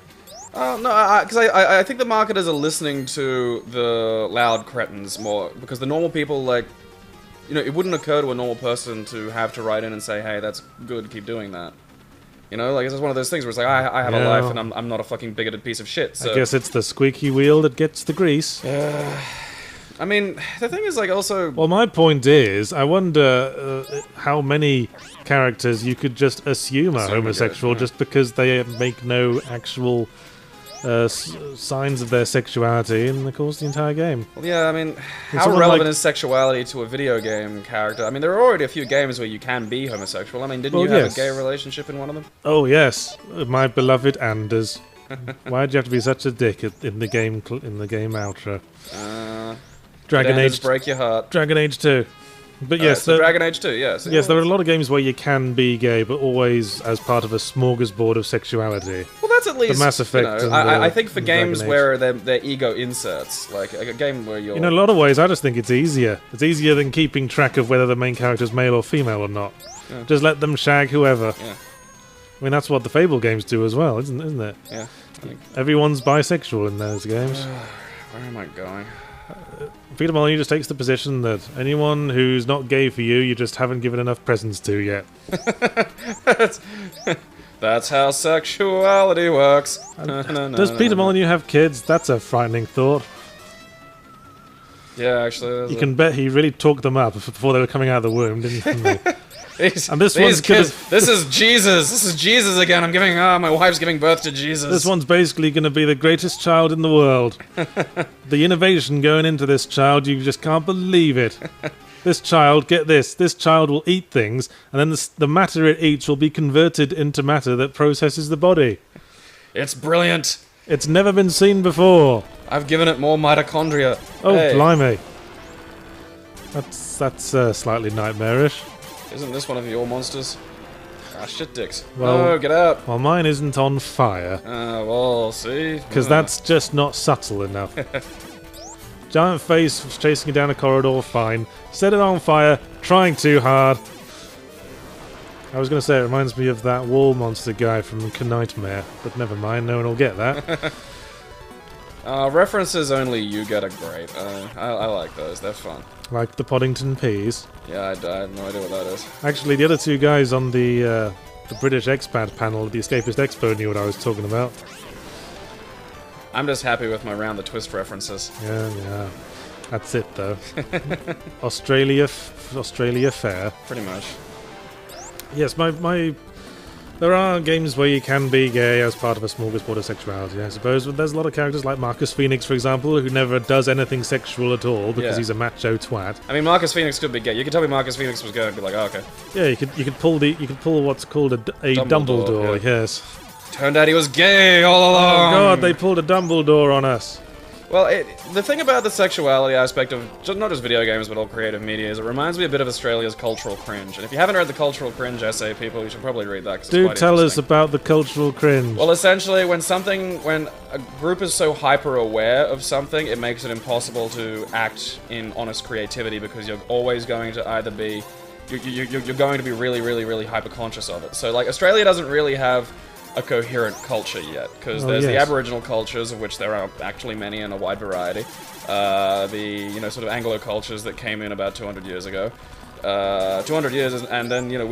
No, because I think the marketers are listening to the loud cretins more, because the normal people, like, it wouldn't occur to a normal person to have to write in and say, "Hey, that's good, keep doing that." Like, it's just one of those things where it's like, I have a life and I'm not a fucking bigoted piece of shit, so... I guess it's the squeaky wheel that gets the grease. I mean, the thing is, like, also... Well, my point is, I wonder how many characters you could just assume are homosexual just because they make no actual signs of their sexuality in the course of the entire game. Well, yeah, I mean, how relevant is sexuality to a video game character? I mean, there are already a few games where you can be homosexual. I mean, didn't you have a gay relationship in one of them? Oh, yes. My beloved Anders. Why'd you have to be such a dick in the game outro? Dragon Age... break your heart. Dragon Age 2. But yes, Dragon Age 2, yes. Yes, there are a lot of games where you can be gay, but always as part of a smorgasbord of sexuality. Well, that's at least... The Mass Effect I think for games where they're ego inserts, like a game where you're... In a lot of ways, I just think it's easier. It's easier than keeping track of whether the main character's male or female or not. Yeah. Just let them shag whoever. Yeah. I mean, that's what the Fable games do as well, isn't it? Yeah. Everyone's bisexual in those games. Where am I going? Peter Molyneux just takes the position that anyone who's not gay for you just haven't given enough presents to yet. That's how sexuality works. Does Peter Molyneux have kids? That's a frightening thought. Yeah, actually. You can bet he really talked them up before they were coming out of the womb, didn't he? And this is Jesus. This is Jesus again. My wife's giving birth to Jesus. This one's basically going to be the greatest child in the world. The innovation going into this child, you just can't believe it. This child, get this child will eat things, and then the matter it eats will be converted into matter that processes the body. It's brilliant. It's never been seen before. I've given it more mitochondria. Oh, hey. blimey. That's slightly nightmarish. Isn't this one of your monsters? Ah, shit dicks. Well, no, get out. Well, mine isn't on fire. Well, see? Because that's just not subtle enough. Giant face was chasing you down a corridor, fine. Set it on fire, trying too hard. I was going to say it reminds me of that wall monster guy from Nightmare, but never mind, no one will get that. References only you get are great. I like those, they're fun. Like the Poddington Peas. Yeah, I have no idea what that is. Actually, the other two guys on the British expat panel at the Escapist Expo knew what I was talking about. I'm just happy with my Round the Twist references. Yeah. That's it, though. Australia fair. Pretty much. Yes, there are games where you can be gay as part of a smorgasbord of sexuality, I suppose, but there's a lot of characters like Marcus Phoenix, for example, who never does anything sexual at all because he's a macho twat. I mean, Marcus Phoenix could be gay. You could tell me Marcus Phoenix was gay and be like, oh, okay. Yeah, you could pull what's called a Dumbledore, yes. Turned out he was gay all along. Oh god, they pulled a Dumbledore on us. Well, the thing about the sexuality aspect of not just video games, but all creative media, is it reminds me a bit of Australia's cultural cringe. And if you haven't read the cultural cringe essay, people, you should probably read that. Do tell us about the cultural cringe. Well, essentially, when a group is so hyper-aware of something, it makes it impossible to act in honest creativity because you're always going to either be... You're going to be really, really, really hyper-conscious of it. So, like, Australia doesn't really have a coherent culture yet, because there's the Aboriginal cultures, of which there are actually many and a wide variety. The sort of Anglo cultures that came in about 200 years ago. 200 years, and then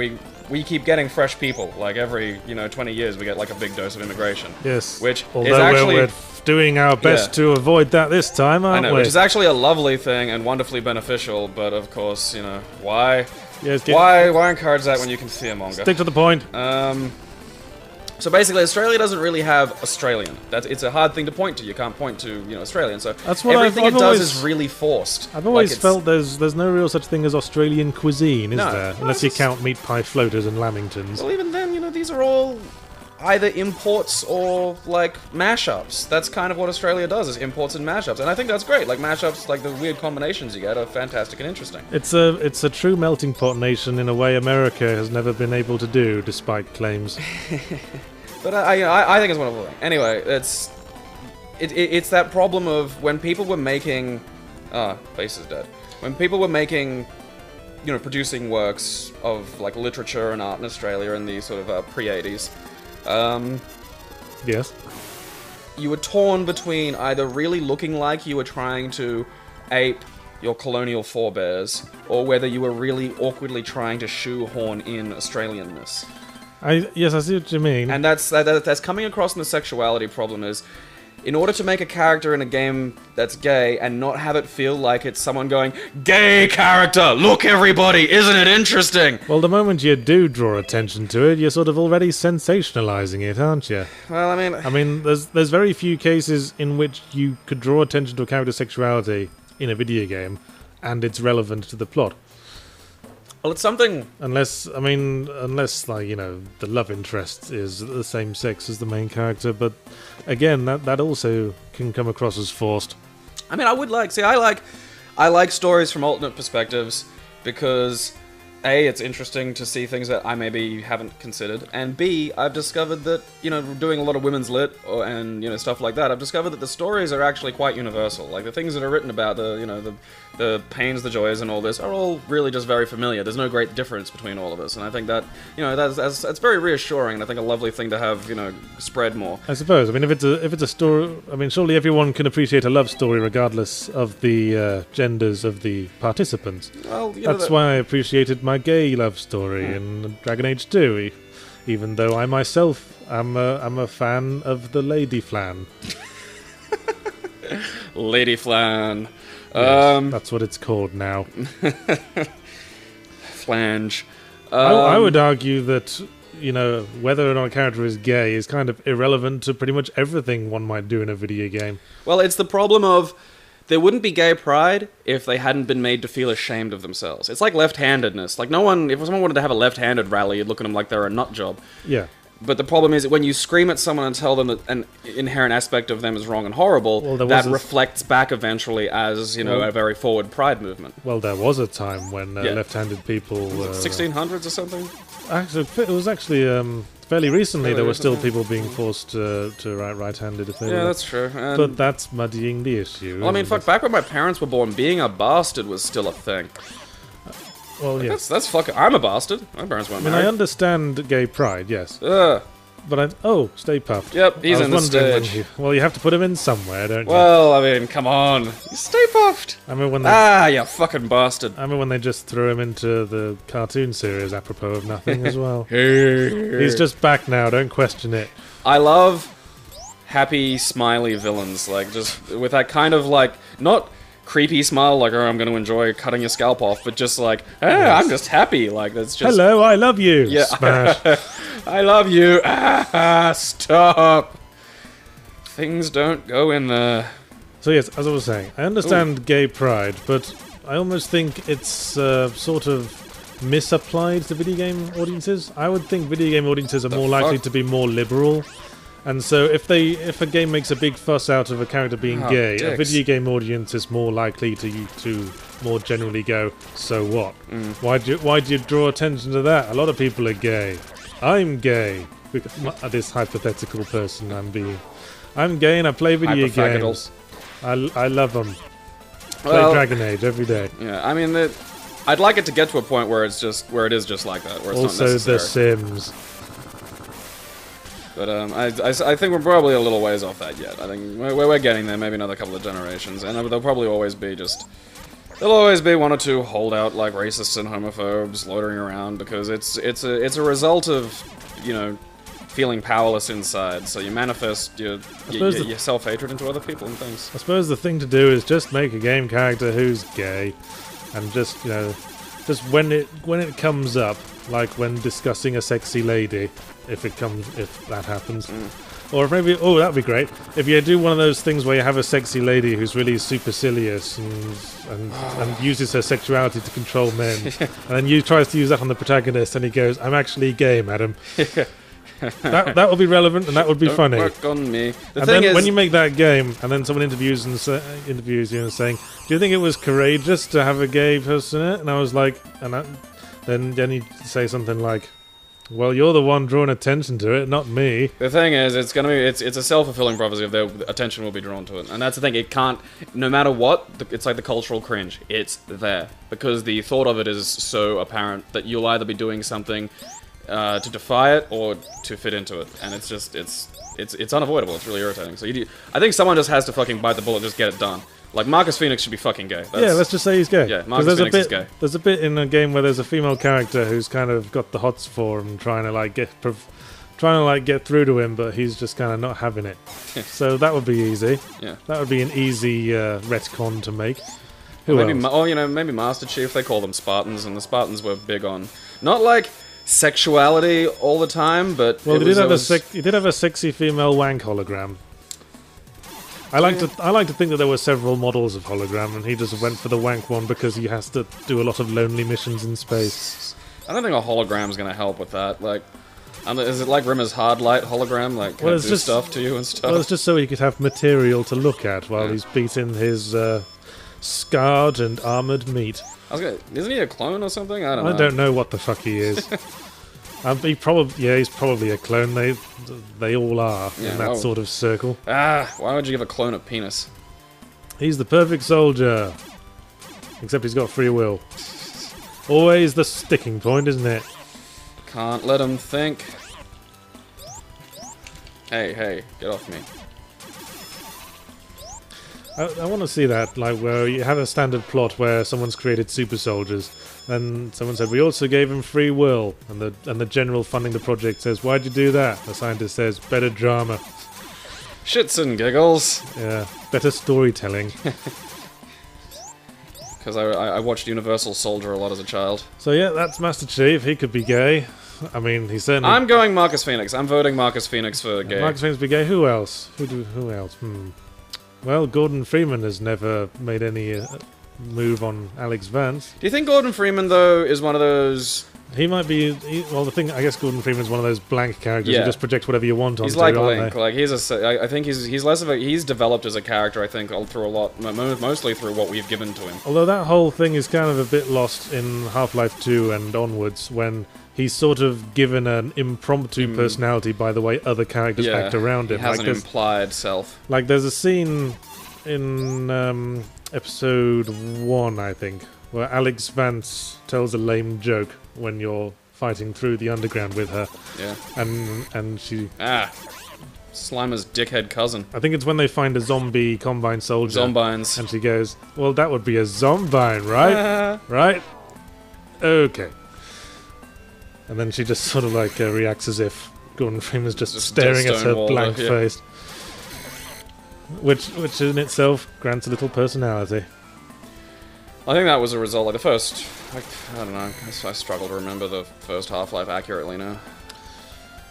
we keep getting fresh people. Like every 20 years, we get like a big dose of immigration. Yes, which although is actually we're doing our best to avoid that this time, aren't we? Which is actually a lovely thing and wonderfully beneficial. But of course, why? Yes, why encourage that when you can see a manga? Stick to the point. So basically, Australia doesn't really have Australian. It's a hard thing to point to. You can't point to Australian. So that's what everything I've it does always, is really forced. I've always felt there's no real such thing as Australian cuisine, is there? Unless you count meat pie floaters and lamingtons. Well, even then, these are all either imports or like mashups. That's kind of what Australia does, is imports and mashups, and I think that's great. Like mashups, like the weird combinations you get are fantastic and interesting. It's a true melting pot nation in a way America has never been able to do, despite claims. But I think it's wonderful thing. Anyway, it's that problem of when people were making face is dead. When people were making producing works of like literature and art in Australia in the sort of pre-80s. Yes. You were torn between either really looking like you were trying to ape your colonial forebears, or whether you were really awkwardly trying to shoehorn in Australianness. Yes, I see what you mean. And that's coming across in the sexuality problem is, in order to make a character in a game that's gay and not have it feel like it's someone going, "Gay character, look everybody, isn't it interesting?" Well, the moment you do draw attention to it, you're sort of already sensationalizing it, aren't you? Well, I mean, there's very few cases in which you could draw attention to a character's sexuality in a video game, and it's relevant to the plot. Well, it's something... Unless, like, the love interest is the same sex as the main character, but again, that also can come across as forced. I mean, I like stories from alternate perspectives, because A, it's interesting to see things that I maybe haven't considered, and B, I've discovered that, doing a lot of women's lit and stuff like that, I've discovered that the stories are actually quite universal. Like, the things that are written about the pains, the joys, and all this are all really just very familiar. There's no great difference between all of us, and I think that, that's very reassuring, and I think a lovely thing to have, spread more. I suppose. I mean, if it's a story, I mean, surely everyone can appreciate a love story regardless of the genders of the participants. Well, that's why I appreciated my gay love story in Dragon Age 2, even though I myself am a fan of the Lady Flan. Lady Flan. Yes, that's what it's called now. Flange. I would argue that, whether or not a character is gay is kind of irrelevant to pretty much everything one might do in a video game. Well, it's the problem of... There wouldn't be gay pride if they hadn't been made to feel ashamed of themselves. It's like left-handedness. Like, if someone wanted to have a left-handed rally, you'd look at them like they're a nut job. Yeah. But the problem is that when you scream at someone and tell them that an inherent aspect of them is wrong and horrible, that reflects back eventually as, you know, a very forward pride movement. Well, there was a time when left-handed people... 1600s or something? Actually, it was actually fairly recently there were still people being forced to write right-handed if they were. Yeah, that's true. But that's muddying the issue. Well, I mean, fuck, back when my parents were born, being a bastard was still a thing. Well, yeah. That's fucking... I'm a bastard. My parents weren't married. I understand gay pride, yes. But Stay Puft. Yep, he's in the stage. Well, you have to put him in somewhere, don't you? Well, I mean, come on. Stay Puft! I mean, when they... you fucking bastard. I mean, when they just threw him into the cartoon series apropos of nothing as well. He's just back now, don't question it. I love happy, smiley villains, like, just with that kind of, like, not... creepy smile, like, oh, I'm going to enjoy cutting your scalp off, but just like, I'm just happy, like, that's just... Hello, I love you! Yeah. Smash. I love you! Stop! Things don't go in there. So yes, as I was saying, I understand gay pride, but I almost think it's sort of misapplied to video game audiences. I would think video game audiences are more likely to be more liberal. And so if a game makes a big fuss out of a character being gay, a video game audience is more likely to more generally go, so what? Why'd you draw attention to that? A lot of people are gay. I'm gay. This hypothetical person I'm gay and I play video games. I love them. Play Dragon Age every day. Yeah, I mean, I'd like it to get to a point where it is just like that, where it's also not necessary. The Sims. But I think we're probably a little ways off that yet. I think we're getting there, maybe another couple of generations, and there'll probably always be there'll always be one or two holdout like racists and homophobes loitering around because it's a result of, you know, feeling powerless inside. So you manifest your self-hatred into other people and things. I suppose the thing to do is just make a game character who's gay, and just, you know, just when it comes up, like when discussing a sexy lady. If that happens. Or maybe, that'd be great. If you do one of those things where you have a sexy lady who's really supercilious and uses her sexuality to control men, and then you tries to use that on the protagonist, and he goes, "I'm actually gay, madam." that would be relevant, and that would be funny. Work on me. When you make that game, and then someone interviews you and saying, "Do you think it was courageous to have a gay person in it?" And I was like, then you say something like, well, you're the one drawing attention to it, not me. The thing is, it's a self-fulfilling prophecy of their attention will be drawn to it, and that's the thing. It can't, no matter what. It's like the cultural cringe. It's there because the thought of it is so apparent that you'll either be doing something to defy it or to fit into it, and it's just it's unavoidable. It's really irritating. So I think someone just has to fucking bite the bullet, just get it done. Like, Marcus Phoenix should be fucking gay. Let's just say he's gay. Yeah, Marcus Phoenix is gay. There's a bit in a game where there's a female character who's kind of got the hots for him, trying to get through to him, but he's just kind of not having it. So that would be easy. Yeah. That would be an easy retcon to make. Maybe Master Chief, they call them Spartans, and the Spartans were big on, not like sexuality all the time, but... Well, he did have a sexy female wank hologram. I like to think that there were several models of hologram, and he just went for the wank one because he has to do a lot of lonely missions in space. I don't think a hologram's gonna help with that. Like, is it like Rimmer's hard light hologram? Like, can it do stuff to you and stuff? Well, it's just so he could have material to look at while he's beating his scarred and armored meat. Isn't he a clone or something? I don't know what the fuck he is. He's probably a clone. They all are in that sort of circle. Why would you give a clone a penis? He's the perfect soldier. Except he's got free will. Always the sticking point, isn't it? Can't let him think. Hey, get off me. I want to see that, like, where you have a standard plot where someone's created super soldiers, and someone said, we also gave him free will, and the general funding the project says, why'd you do that? The scientist says, better drama. Shits and giggles. Yeah, better storytelling. Because I watched Universal Soldier a lot as a child. So yeah, that's Master Chief. He could be gay. I mean, he certainly... I'm going Marcus Phoenix. I'm voting Marcus Phoenix for gay. Marcus Phoenix be gay? Who else? Who else? Well, Gordon Freeman has never made any move on Alex Vance. Do you think Gordon Freeman, though, is one of those He might be. Well, the thing, I guess Gordon Freeman's one of those blank characters who just project whatever you want onto. He's like Link. Like I think he's less of a. He's developed as a character. I think through a lot, mostly through what we've given to him. Although that whole thing is kind of a bit lost in Half-Life 2 and onwards, when he's sort of given an impromptu personality by the way other characters act around him. He has an implied self. Like there's a scene in episode 1, I think, where Alex Vance tells a lame joke when you're fighting through the underground with her. Yeah. And she... Slimer's dickhead cousin. I think it's when they find a zombie Combine soldier. Zombines. And she goes, well, that would be a Zombine, right? Right? Okay. And then she just sort of like reacts as if Gordon Freeman's just staring at her blank face. Which in itself grants a little personality. I think that was a result, like the first, I don't know, I struggle to remember the first Half-Life accurately now.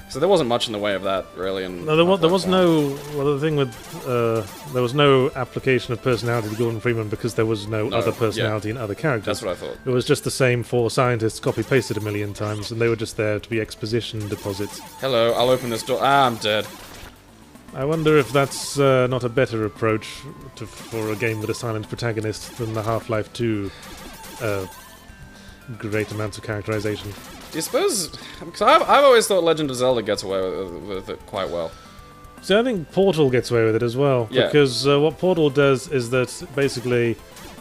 So there wasn't much in the way of that, really. No, there was no, well, the thing with, there was no application of personality to Gordon Freeman because there was no other personality in other characters. That's what I thought. It was just the same 4 scientists copy-pasted a million times, and they were just there to be exposition deposits. Hello, I'll open this door. I'm dead. I wonder if that's not a better approach for a game with a silent protagonist than the Half-Life 2 great amounts of characterization. Do you suppose... Because I've always thought Legend of Zelda gets away with it quite well. So I think Portal gets away with it as well. Yeah. Because what Portal does is that basically...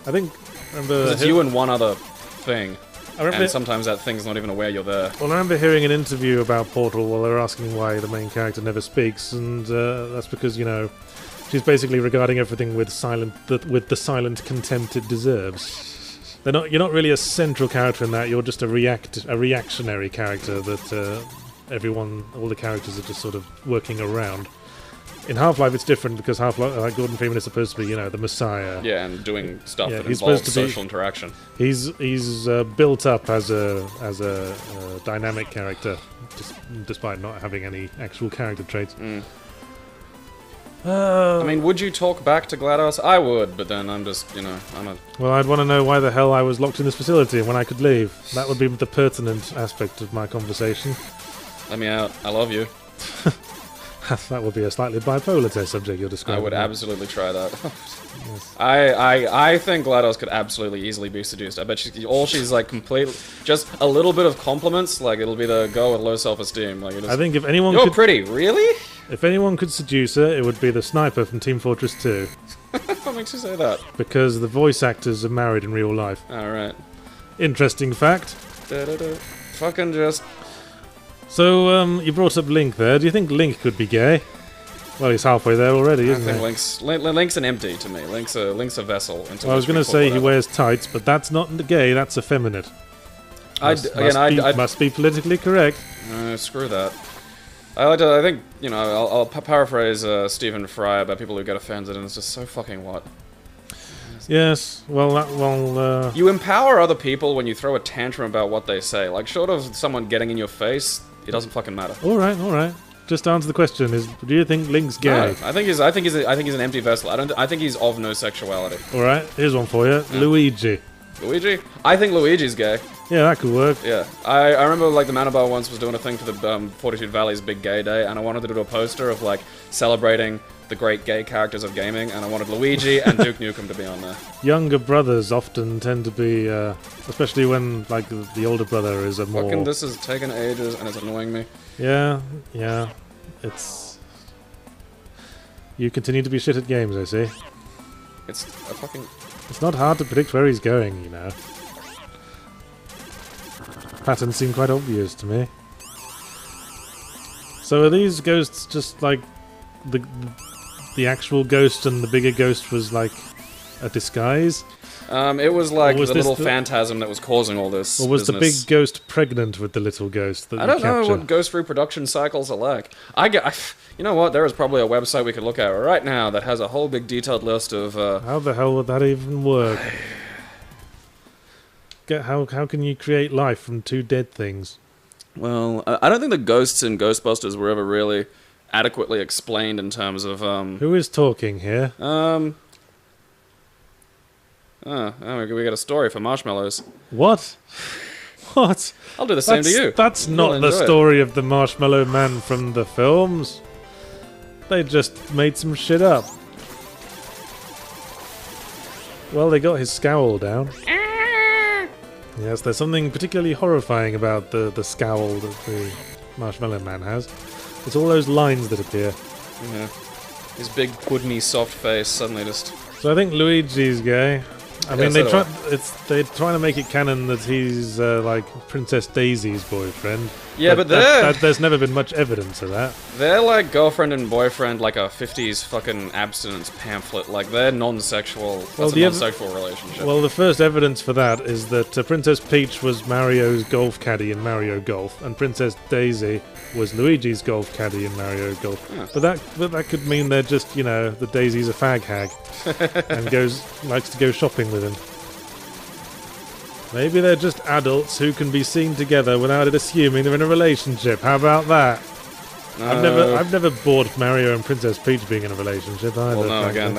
I think... Remember... It's you and one other thing. And sometimes that thing's not even aware you're there. Well, I remember hearing an interview about Portal while they were asking why the main character never speaks, and that's because, you know, she's basically regarding everything with the silent contempt it deserves. You're not really a central character in that. You're just a reactionary character that all the characters are just sort of working around. In Half-Life, it's different because Half-Life, Gordon Freeman is supposed to be, you know, the messiah. Yeah, and doing stuff that involves social interaction. He's built up as a dynamic character, despite not having any actual character traits. I mean, would you talk back to GLaDOS? I would, but then I'm just, you know, Well, I'd want to know why the hell I was locked in this facility and when I could leave. That would be the pertinent aspect of my conversation. Let me out. I love you. That would be a slightly bipolar test subject you're describing. I would absolutely try that. Yes. I think GLaDOS could absolutely easily be seduced. I bet she's like completely... Just a little bit of compliments, like it'll be the girl with low self-esteem. Like, I think if anyone You're pretty, really? If anyone could seduce her, it would be the sniper from Team Fortress 2. What makes you say that? Because the voice actors are married in real life. Alright. Interesting fact. Fucking just... So, you brought up Link there. Do you think Link could be gay? Well, he's halfway there already, isn't he? I think Link's an empty to me. Link's a vessel. Well, I was going to say he wears tights, but that's not gay, that's effeminate. Must be politically correct. Screw that. I think, you know, I'll paraphrase Stephen Fry about people who get offended, and it's just so fucking what? Yes, well... You empower other people when you throw a tantrum about what they say. Like, short of someone getting in your face, it doesn't fucking matter. Alright. Just answer the question: do you think Link's gay? No, I think he's an empty vessel. I think he's of no sexuality. All right, here's one for you: Luigi. Luigi? I think Luigi's gay. Yeah, that could work. Yeah, I remember like the Manabar once was doing a thing for the Fortitude Valley's Big Gay Day, and I wanted to do a poster of like celebrating the great gay characters of gaming, and I wanted Luigi and Duke Nukem to be on there. Younger brothers often tend to be, especially when like the older brother is a more... Fucking this is taking ages and it's annoying me. Yeah, it's... You continue to be shit at games, I see. It's a fucking... It's not hard to predict where he's going, you know. Patterns seem quite obvious to me. So are these ghosts just like the actual ghost, and the bigger ghost was like a disguise? It was like the little phantasm that was causing all this. Or was the big ghost pregnant with the little ghost that I don't know what ghost reproduction cycles are like. You know what? There is probably a website we could look at right now that has a whole big detailed list of... How the hell would that even work? How can you create life from two dead things? Well, I don't think the ghosts in Ghostbusters were ever really adequately explained in terms of... Who is talking here? We got a story for marshmallows. What? What? I'll do the same to you. That's not the story of the Marshmallow Man from the films. They just made some shit up. Well, they got his scowl down. Yes, there's something particularly horrifying about the scowl that the Marshmallow Man has. It's all those lines that appear. Yeah. His big, puddiny, soft face suddenly just... So I think Luigi's gay. I mean, they're trying to make it canon that he's like Princess Daisy's boyfriend. Yeah, but there's never been much evidence of that. They're like girlfriend and boyfriend, like a 50s fucking abstinence pamphlet. Like, they're non-sexual. That's a non-sexual relationship. Well, the first evidence for that is that Princess Peach was Mario's golf caddy in Mario Golf, and Princess Daisy was Luigi's golf caddy in Mario Golf. Yeah. But that could mean they're just, you know, that Daisy's a fag hag and likes to go shopping with him. Maybe they're just adults who can be seen together without it assuming they're in a relationship. How about that? I've never bought Mario and Princess Peach being in a relationship either. Well, no, again,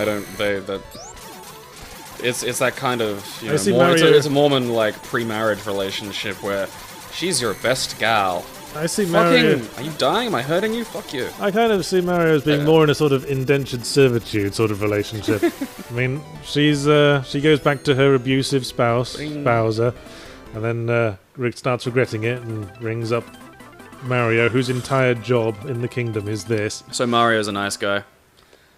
it's that kind of, you know, it's a Mormon like pre-marriage relationship where she's your best gal. I see Mario. Are you dying? Am I hurting you? Fuck you. I kind of see Mario as being more in a sort of indentured servitude sort of relationship. I mean, she goes back to her abusive spouse, Bowser, and then Rick starts regretting it and rings up Mario, whose entire job in the kingdom is this. So Mario's a nice guy.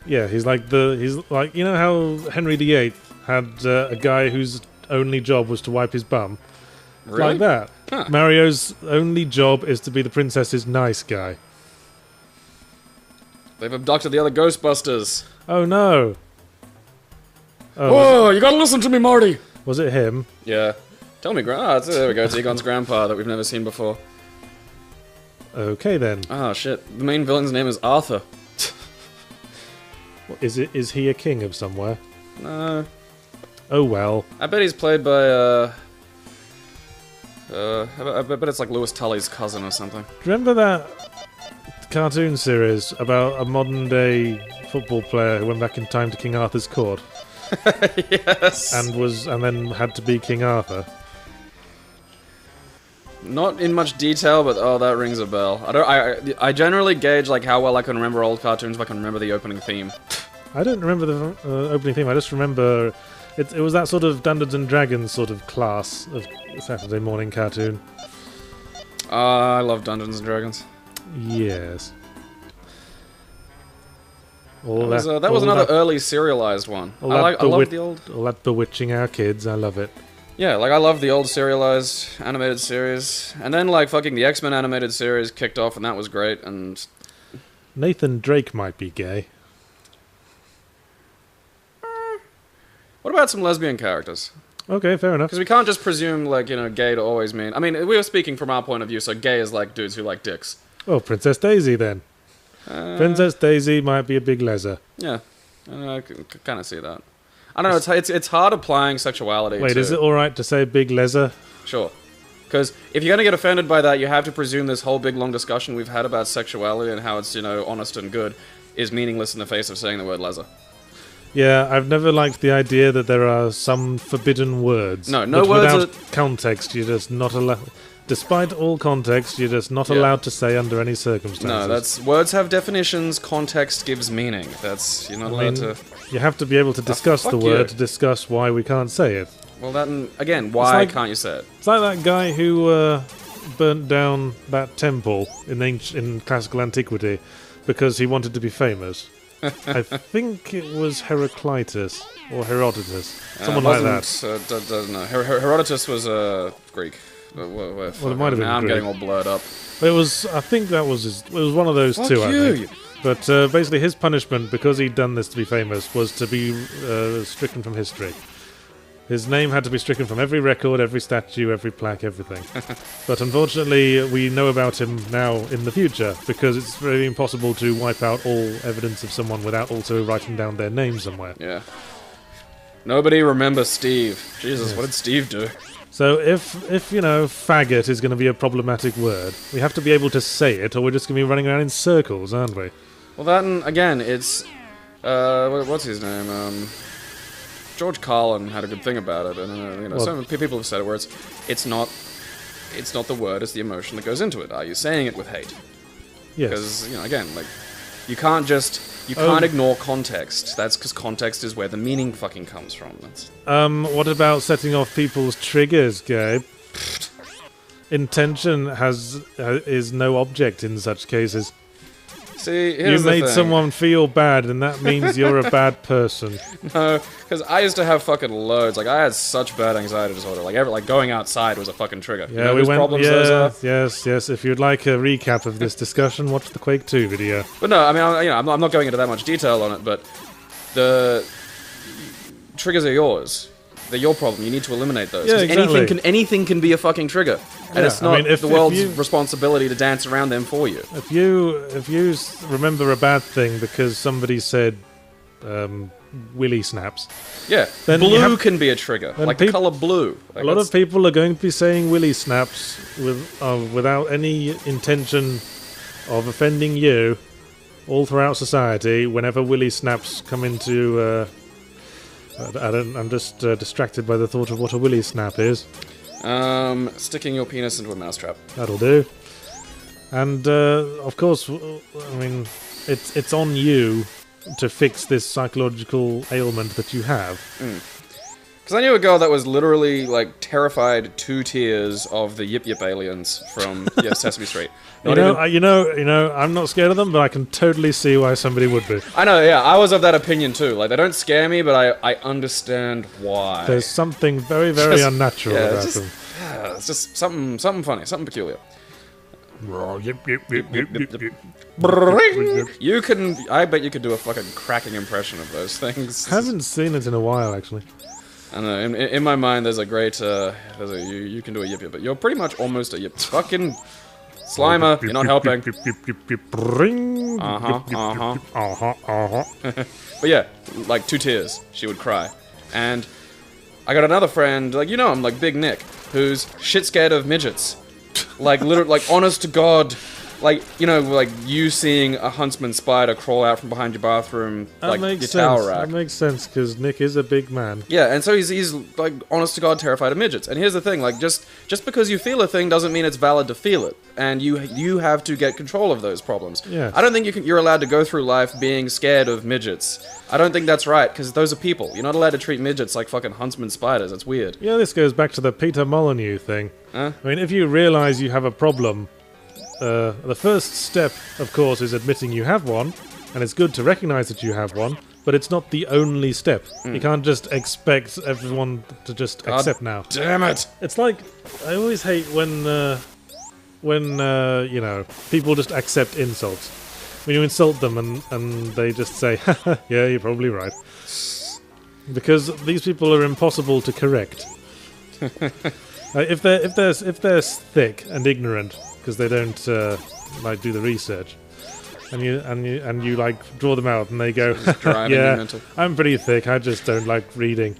Yeah, he's like you know how Henry VIII had a guy whose only job was to wipe his bum. Really? Like that. Huh. Mario's only job is to be the princess's nice guy. They've abducted the other Ghostbusters. Oh no. Oh, whoa, you gotta listen to me, Marty! Was it him? Yeah. Tell me, there we go, it's Egon's grandpa that we've never seen before. Okay then. Oh shit, the main villain's name is Arthur. Is he a king of somewhere? No. Oh well. I bet he's played by, I bet it's like Lewis Tully's cousin or something. Do you remember that cartoon series about a modern-day football player who went back in time to King Arthur's court? Yes. And then had to be King Arthur? Not in much detail, but oh, that rings a bell. I generally gauge like how well I can remember old cartoons if I can remember the opening theme. I don't remember the opening theme. I just remember it was that sort of Dungeons and Dragons sort of class of Saturday morning cartoon. I love Dungeons and Dragons. Yes. That was another early serialized one. I love the old... All that bewitching our kids, I love it. Yeah, like I love the old serialized animated series. And then like fucking the X-Men animated series kicked off and that was great, and... Nathan Drake might be gay. What about some lesbian characters? Okay, fair enough. Because we can't just presume, like, you know, gay to always mean... I mean, we were speaking from our point of view, so gay is like dudes who like dicks. Oh, Princess Daisy then. Princess Daisy might be a big leser. Yeah, I can kind of see that. I don't know, it's hard applying sexuality. Wait, is it alright to say big leser? Sure. Because if you're going to get offended by that, you have to presume this whole big long discussion we've had about sexuality and how it's, you know, honest and good is meaningless in the face of saying the word leser. Yeah, I've never liked the idea that there are some forbidden words. No words without context, you're just not allowed... Despite all context, you're just not allowed to say under any circumstances. No, words have definitions, context gives meaning. You're not allowed to... You have to be able to discuss the word to discuss why we can't say it. Well, then, again, why can't you say it? It's like that guy who burnt down that temple in classical antiquity because he wanted to be famous. I think it was Heraclitus or Herodotus, someone like that. No, Herodotus was Greek. Well, it might have been now Greek. I'm getting all blurred up. I think that was it was one of those two. I think. But basically, his punishment, because he'd done this to be famous, was to be stricken from history. His name had to be stricken from every record, every statue, every plaque, everything. But unfortunately, we know about him now in the future, because it's very impossible to wipe out all evidence of someone without also writing down their name somewhere. Yeah. Nobody remembers Steve. Jesus, What did Steve do? So if you know, faggot is going to be a problematic word, we have to be able to say it, or we're just going to be running around in circles, aren't we? Well, that, and again, it's... what's his name? George Carlin had a good thing about it, and you know, some people have said it where it's not it's not the word, it's the emotion that goes into it. Are you saying it with hate? Yes. Because, you know, again, like, you can't just... You can't ignore context. That's because context is where the meaning fucking comes from. That's... What about setting off people's triggers, Gabe? Intention is no object in such cases. See, here's you made the thing. someone feel bad, and that means you're a bad person. No, because I used to have fucking loads. Like, I had such bad anxiety disorder. Like, going outside was a fucking trigger. Yeah, you know problems those are? Yes. If you'd like a recap of this discussion, watch the Quake 2 video. But no, I mean, I'm not going into that much detail on it, but the triggers are yours. They're your problem. You need to eliminate those. Yeah, exactly. Anything can be a fucking trigger. And it's not the world's responsibility to dance around them for you. If you remember a bad thing because somebody said willy snaps. Yeah, then blue can be a trigger, like the color blue. Like a lot of people are going to be saying willy snaps without any intention of offending you all throughout society. Whenever willy snaps come into... I'm just distracted by the thought of what a willy snap is. Sticking your penis into a mousetrap. That'll do. And of course, I mean, it's on you to fix this psychological ailment that you have. Because I knew a girl that was literally like terrified 2 tiers of the Yip Yip aliens from Sesame Street. You know, I'm not scared of them, but I can totally see why somebody would be. I know, yeah, I was of that opinion too. Like, they don't scare me, but I understand why. There's something very, very unnatural about them. Yeah, it's just something funny, something peculiar. You can, I bet you could do a fucking cracking impression of those things. I haven't seen it in a while, actually. I don't know, in my mind there's a great, you can do a Yip Yip, but you're pretty much almost a Yip. Fucking... Slimer, you're not helping. But yeah, like 2 tiers, she would cry. And I got another friend, like, you know him, like Big Nick, who's shit scared of midgets. Like, literally, like, honest to God, like, you know, like you seeing a huntsman spider crawl out from behind your bathroom, like your towel rack. That makes sense, because Nick is a big man. Yeah, and so he's like, honest to God, terrified of midgets. And here's the thing, like, just because you feel a thing doesn't mean it's valid to feel it. And you have to get control of those problems. Yeah. I don't think you're allowed to go through life being scared of midgets. I don't think that's right, because those are people. You're not allowed to treat midgets like fucking huntsman spiders. That's weird. Yeah, this goes back to the Peter Molyneux thing. Huh? I mean, if you realize you have a problem, the first step, of course, is admitting you have one, and it's good to recognize that you have one, but it's not the only step. You can't just expect everyone to just accept now. Damn it! It's like, I always hate when you know, people just accept insults. When you insult them and they just say, haha, yeah, you're probably right. Because these people are impossible to correct. If they're thick and ignorant, because they don't like do the research, and you like draw them out, and they go, yeah, I'm pretty thick. I just don't like reading.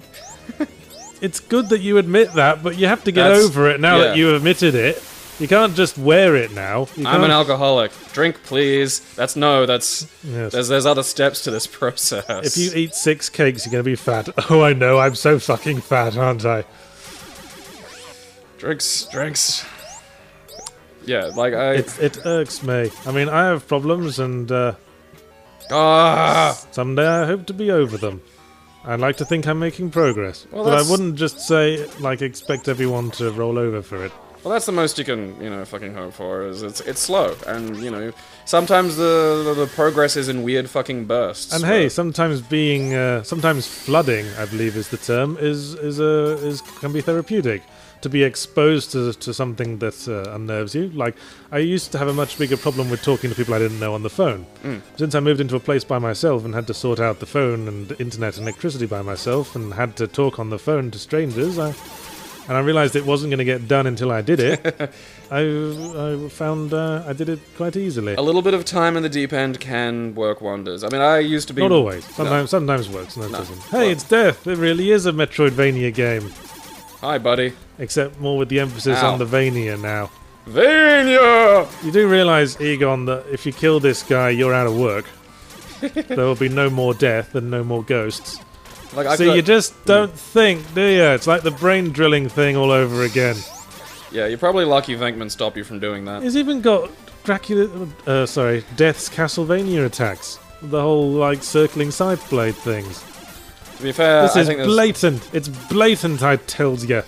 It's good that you admit that, but you have to get over it now that you admitted it. You can't just wear it now. I'm an alcoholic. Drink, please. There's other steps to this process. If you eat 6 cakes, you're gonna be fat. Oh, I know. I'm so fucking fat, aren't I? Drinks. Yeah, like It irks me. I mean, I have problems, and someday I hope to be over them. I'd like to think I'm making progress, but I wouldn't just say, like, expect everyone to roll over for it. Well, that's the most you can, you know, fucking hope for, is it's slow, and, you know, sometimes the progress is in weird fucking bursts. And hey, sometimes flooding, I believe is the term, can be therapeutic. To be exposed to something that unnerves you. Like, I used to have a much bigger problem with talking to people I didn't know on the phone. Since I moved into a place by myself and had to sort out the phone and internet and electricity by myself and had to talk on the phone to strangers, I realized it wasn't going to get done until I did it. I found I did it quite easily. A little bit of time in the deep end can work wonders. I mean, I used to be... Not always. Sometimes works, no, it doesn't. Hey, it's Death! It really is a Metroidvania game. Hi, buddy. Except more with the emphasis on the Vania now. Vania! You do realise, Egon, that if you kill this guy, you're out of work. There will be no more death and no more ghosts. Like, you just don't think, do you? It's like the brain drilling thing all over again. Yeah, you're probably lucky Venkman stopped you from doing that. He's even got Death's Castlevania attacks. The whole, like, circling scythe blade things. To be fair, this is blatant. It's blatant, I tells you.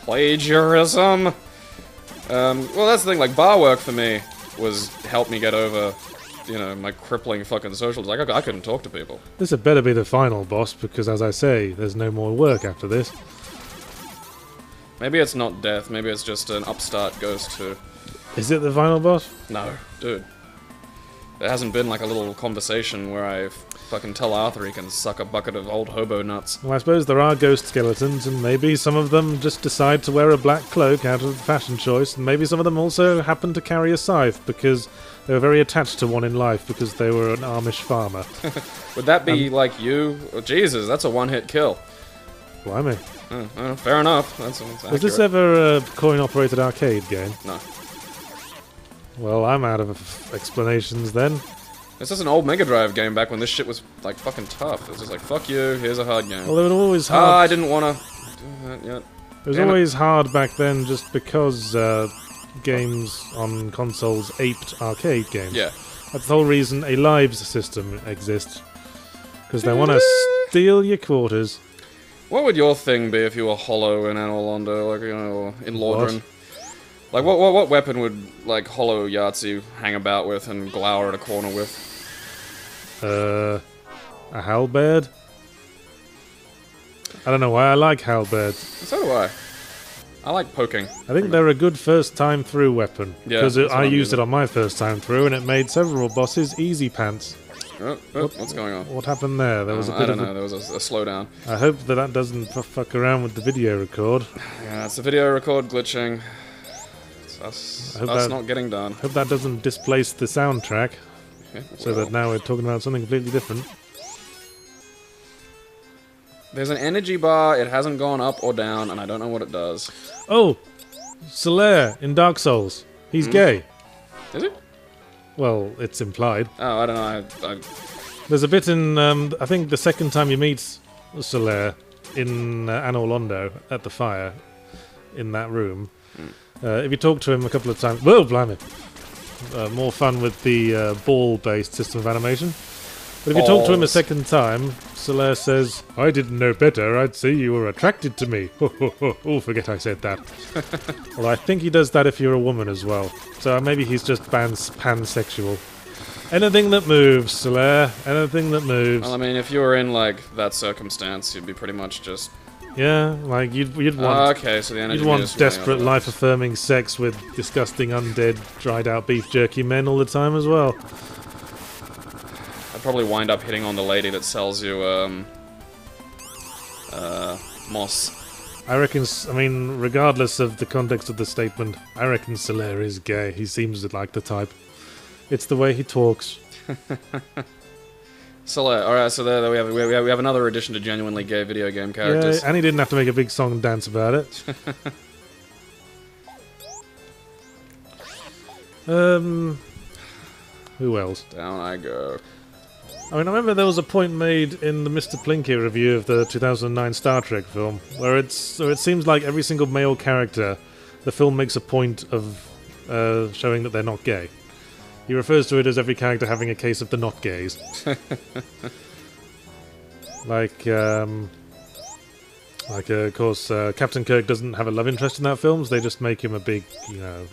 Plagiarism. Well, that's the thing. Like, bar work for me was helped me get over, you know, my crippling fucking socials. Like, I couldn't talk to people. This had better be the final boss because, as I say, there's no more work after this. Maybe it's not death. Maybe it's just an upstart ghost who... Is it the final boss? No, dude. There hasn't been, like, a little conversation where I fucking tell Arthur he can suck a bucket of old hobo nuts. Well, I suppose there are ghost skeletons, and maybe some of them just decide to wear a black cloak out of fashion choice, and maybe some of them also happen to carry a scythe because they were very attached to one in life because they were an Amish farmer. Would that be like you? Oh, Jesus, that's a one-hit kill. Blimey. Fair enough. That's Was this ever a coin-operated arcade game? No. Well, I'm out of explanations then. This is an old Mega Drive game back when this shit was, like, fucking tough. It was just like, fuck you, here's a hard game. Well, it was always hard. I didn't want to do that yet. It was always hard back then just because games on consoles aped arcade games. Yeah. That's the whole reason a lives system exists. Because they want to steal your quarters. What would your thing be if you were Hollow in Anor Londo, like, you know, or in Lordran? Like, what weapon would, like, Hollow Yahtzee hang about with and glower at a corner with? A halberd? I don't know why I like halberds. So do I. I like poking. I think they're a good first time through weapon. Yeah. Because I used it on my first time through and it made several bosses easy pants. What's going on? What happened there? There was a bit I don't know, there was a slowdown. I hope that doesn't fuck around with the video record. Yeah, it's the video record glitching. It's us not getting done. Hope that doesn't displace the soundtrack. So that now we're talking about something completely different. There's an energy bar, it hasn't gone up or down, and I don't know what it does. Oh! Solaire in Dark Souls. He's gay. Is he? Well, it's implied. Oh, I don't know. There's a bit in, I think the second time you meet Solaire in Anor Londo at the fire in that room. If you talk to him a couple of times... Whoa, blimey! More fun with the ball-based system of animation. But if you talk to him a second time, Solaire says, "I didn't know better, I'd say you were attracted to me." Oh, forget I said that. Well, I think he does that if you're a woman as well. So maybe he's just pansexual. Anything that moves, Solaire. Anything that moves. Well, I mean, if you were in, like, that circumstance, you'd be pretty much just... Yeah, like, you'd want... okay, so the energy you'd want desperate, life-affirming sex with disgusting, undead, dried-out beef jerky men all the time as well. Probably wind up hitting on the lady that sells you, moss. I reckon, I mean, regardless of the context of the statement, I reckon Solaire is gay. He seems like the type. It's the way he talks. Solaire, alright, so there we have another addition to genuinely gay video game characters. Yeah, and he didn't have to make a big song and dance about it. Who else? Down I go. I mean, I remember there was a point made in the Mr. Plinky review of the 2009 Star Trek film, where it seems like every single male character, the film makes a point of showing that they're not gay. He refers to it as every character having a case of the not gays. Of course, Captain Kirk doesn't have a love interest in that film, so they just make him a big,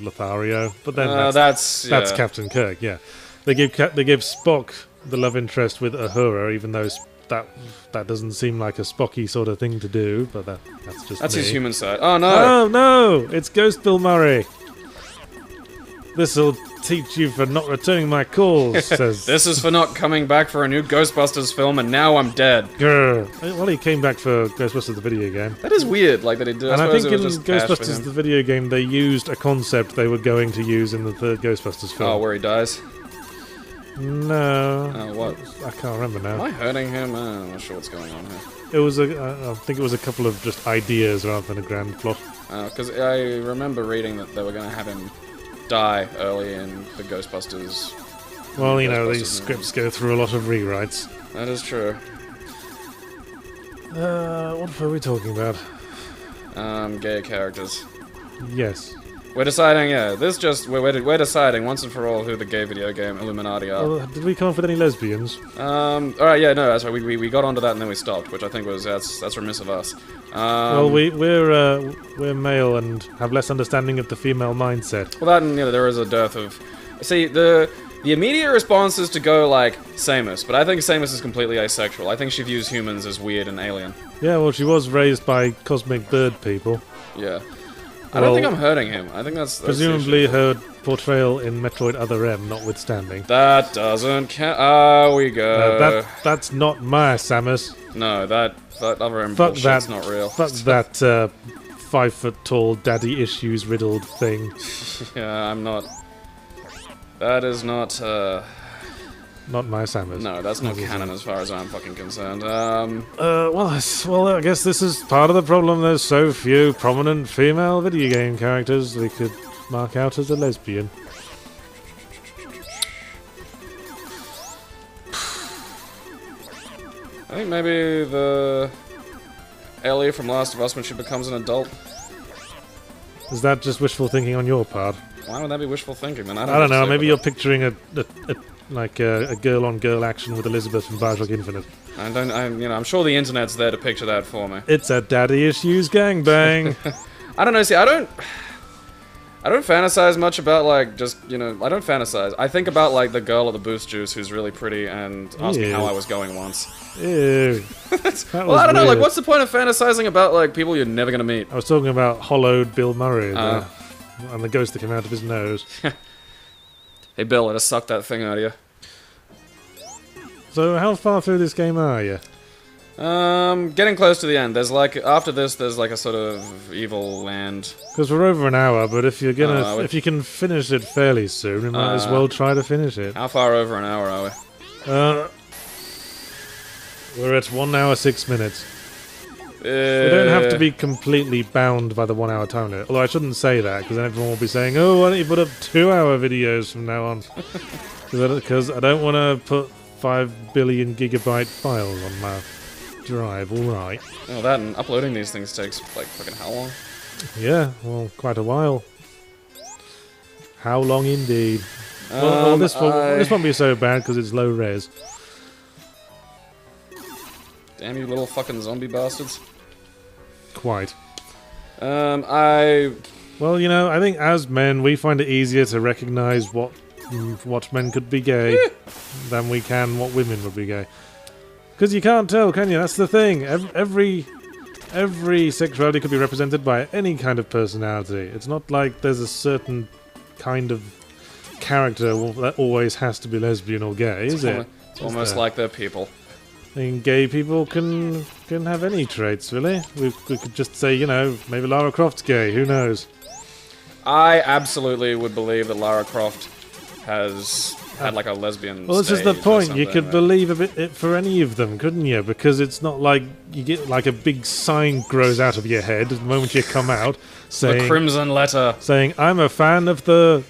Lothario. But then that's Captain Kirk, yeah. They give Spock the love interest with Uhura, even though that doesn't seem like a Spocky sort of thing to do, but that's his human side. Oh no! Oh no! It's Ghost Bill Murray. This'll teach you for not returning my calls, says... This is for not coming back for a new Ghostbusters film, and now I'm dead. Grr. Well, he came back for Ghostbusters the video game. That is weird, like, that he did. And I think in Ghostbusters the video game, they used a concept they were going to use in the third Ghostbusters film. Oh, where he dies? No. Oh, what? I can't remember now. Am I hurting him? I'm not sure what's going on here. It was I think it was a couple of just ideas rather than a grand plot. Because I remember reading that they were going to have him die early in the Ghostbusters. Well, these scripts go through a lot of rewrites. That is true. What were we talking about? Gay characters. Yes. We're deciding, yeah, we're deciding once and for all who the gay video game Illuminati are. Well, did we come up with any lesbians? Alright, yeah, no, that's right, we got onto that and then we stopped, which I think was, that's remiss of us. Well, we're male and have less understanding of the female mindset. Well, that and, there is a dearth of... See, the immediate response is to go, like, Samus, but I think Samus is completely asexual. I think she views humans as weird and alien. Yeah, well, she was raised by cosmic bird people. Yeah. I don't think I'm hurting him. I think that's presumably her portrayal in Metroid Other M notwithstanding. That doesn't count. Ah, we go. That's not my Samus. No, that Other M bullshit's not real. Fuck that 5 foot tall daddy issues riddled thing. Yeah, I'm not. That is not. Not my Samus. No, that's not canon as far as I'm fucking concerned. Well, I guess this is part of the problem. There's so few prominent female video game characters we could mark out as a lesbian. I think maybe the Ellie from Last of Us when she becomes an adult. Is that just wishful thinking on your part? Why would that be wishful thinking, man? I don't know. Maybe you're picturing a girl-on-girl action with Elizabeth from Bioshock Infinite. I'm sure the internet's there to picture that for me. It's a daddy issues gangbang. I don't know. See, I don't fantasize much about I don't fantasize. I think about like the girl at the Boost Juice who's really pretty and asked me how I was going once. Ew. Well, I don't know. Like, what's the point of fantasizing about like people you're never gonna meet? I was talking about hollowed Bill Murray and the ghost that came out of his nose. Hey Bill, I just sucked that thing out of you. So how far through this game are you? Getting close to the end. There's like, after this, there's like a sort of evil land. Because we're over an hour, but if you're gonna, if you can finish it fairly soon, we might as well try to finish it. How far over an hour are we? We're at 1 hour 6 minutes. We don't have to be completely bound by the 1 hour time limit. Although I shouldn't say that, because then everyone will be saying, "Oh, why don't you put up 2 hour videos from now on?" Because I don't want to put 5 billion gigabyte files on my drive. All right. Oh, that and uploading these things takes like fucking how long? Yeah, well, quite a while. How long indeed? Well, this won't be so bad because it's low res. Damn you little fucking zombie bastards. Quite. Well, I think as men, we find it easier to recognize what men could be gay than we can what women would be gay. Because you can't tell, can you? That's the thing. Every sexuality could be represented by any kind of personality. It's not like there's a certain kind of character that always has to be lesbian or gay, is it? It's almost like they're people. I mean, gay people can have any traits, really. We could just say, maybe Lara Croft's gay. Who knows? I absolutely would believe that Lara Croft has had like a lesbian. Well, this is the point. You could believe it for any of them, couldn't you? Because it's not like you get like a big sign grows out of your head the moment you come out saying the Crimson Letter, saying I'm a fan of the.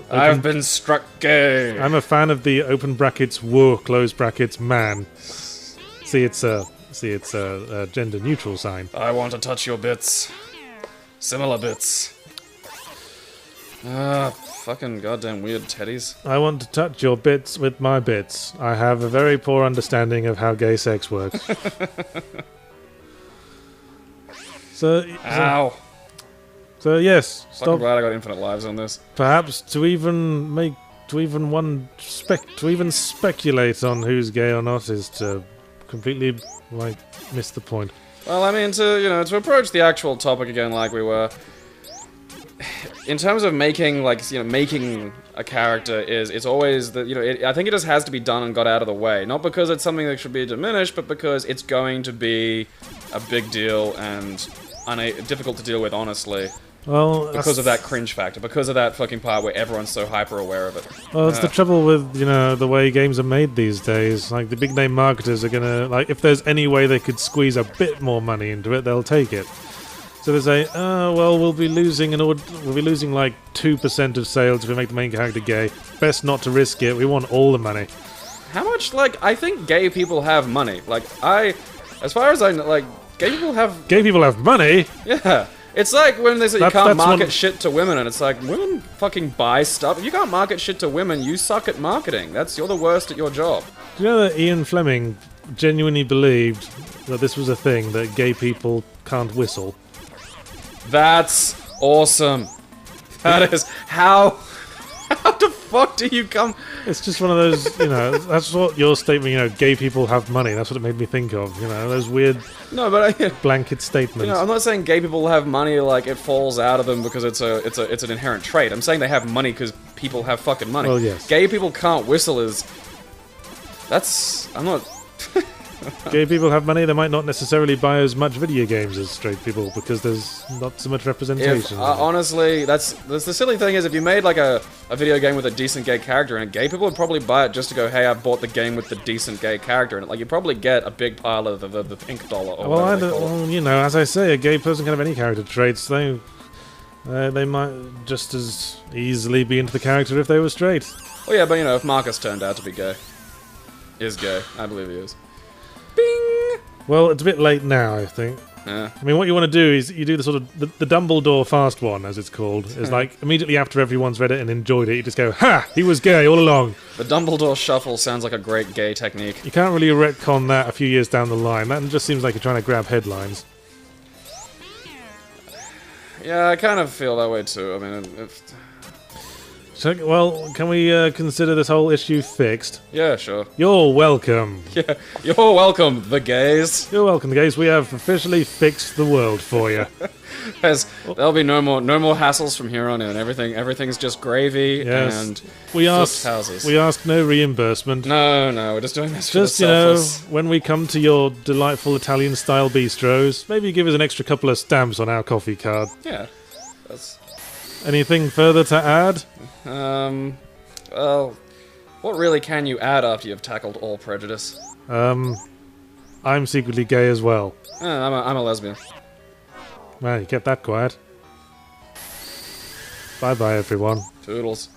I've been struck gay. I'm a fan of the open brackets war close brackets man. See, it's a gender neutral sign. I want to touch your bits, similar bits. Fucking goddamn weird teddies. I want to touch your bits with my bits. I have a very poor understanding of how gay sex works. Ow. So yes, Fucking glad I got infinite lives on this. Perhaps to even speculate on who's gay or not is to completely miss the point. Well, I mean, to approach the actual topic again, like we were. In terms of making a character it's always that I think it just has to be done and got out of the way, not because it's something that should be diminished, but because it's going to be a big deal and difficult to deal with, honestly. Well, because of that cringe factor, because of that fucking part where everyone's so hyper aware of it. Well, it's the trouble with the way games are made these days. Like the big name marketers are gonna if there's any way they could squeeze a bit more money into it, they'll take it. So they say, well, we'll be losing like 2% of sales if we make the main character gay. Best not to risk it. We want all the money. How much? I think gay people have money. As far as I know, gay people have. Gay people have money. Yeah. It's like when they say you can't That's market shit to women, and it's like, women fucking buy stuff. If you can't market shit to women, you suck at marketing. You're the worst at your job. Do you know that Ian Fleming genuinely believed that this was a thing, that gay people can't whistle? That's awesome. That is... How the fuck do you come... It's just one of those, you know, that's what your statement, you know, gay people have money, that's what it made me think of, you know, those weird blanket statements. You know, I'm not saying gay people have money like it falls out of them because it's an inherent trait. I'm saying they have money because people have fucking money. Well, yes. Gay people can't whistle I'm not... Gay people have money, they might not necessarily buy as much video games as straight people because there's not so much representation. Honestly, that's the silly thing is if you made like a video game with a decent gay character in it, gay people would probably buy it just to go, hey, I bought the game with the decent gay character in it. Like, you'd probably get a big pile of the pink dollar or well, you know, as I say, a gay person can have any character traits. They might just as easily be into the character if they were straight. Well, yeah, but you know, if Marcus turned out to be gay. Is gay. I believe he is. Bing! Well, it's a bit late now, I think. Yeah. I mean, what you want to do is you do the sort of the Dumbledore fast one, as it's called. Is like immediately after everyone's read it and enjoyed it, you just go, "Ha! He was gay all along." The Dumbledore shuffle sounds like a great gay technique. You can't really retcon that a few years down the line. That just seems like you're trying to grab headlines. Yeah, I kind of feel that way too. I mean, well, can we consider this whole issue fixed? Yeah, sure. You're welcome. Yeah, you're welcome, the gays. You're welcome, the gays. We have officially fixed the world for you. There'll be no more hassles from here on in. Everything's just gravy and we asked houses. We asked no reimbursement. No, we're just doing this for the selfless. You know, when we come to your delightful Italian-style bistros, maybe give us an extra couple of stamps on our coffee card. Yeah, that's... Anything further to add? Well, what really can you add after you've tackled all prejudice? I'm secretly gay as well. I'm a lesbian. Well, you kept that quiet. Bye-bye, everyone. Toodles.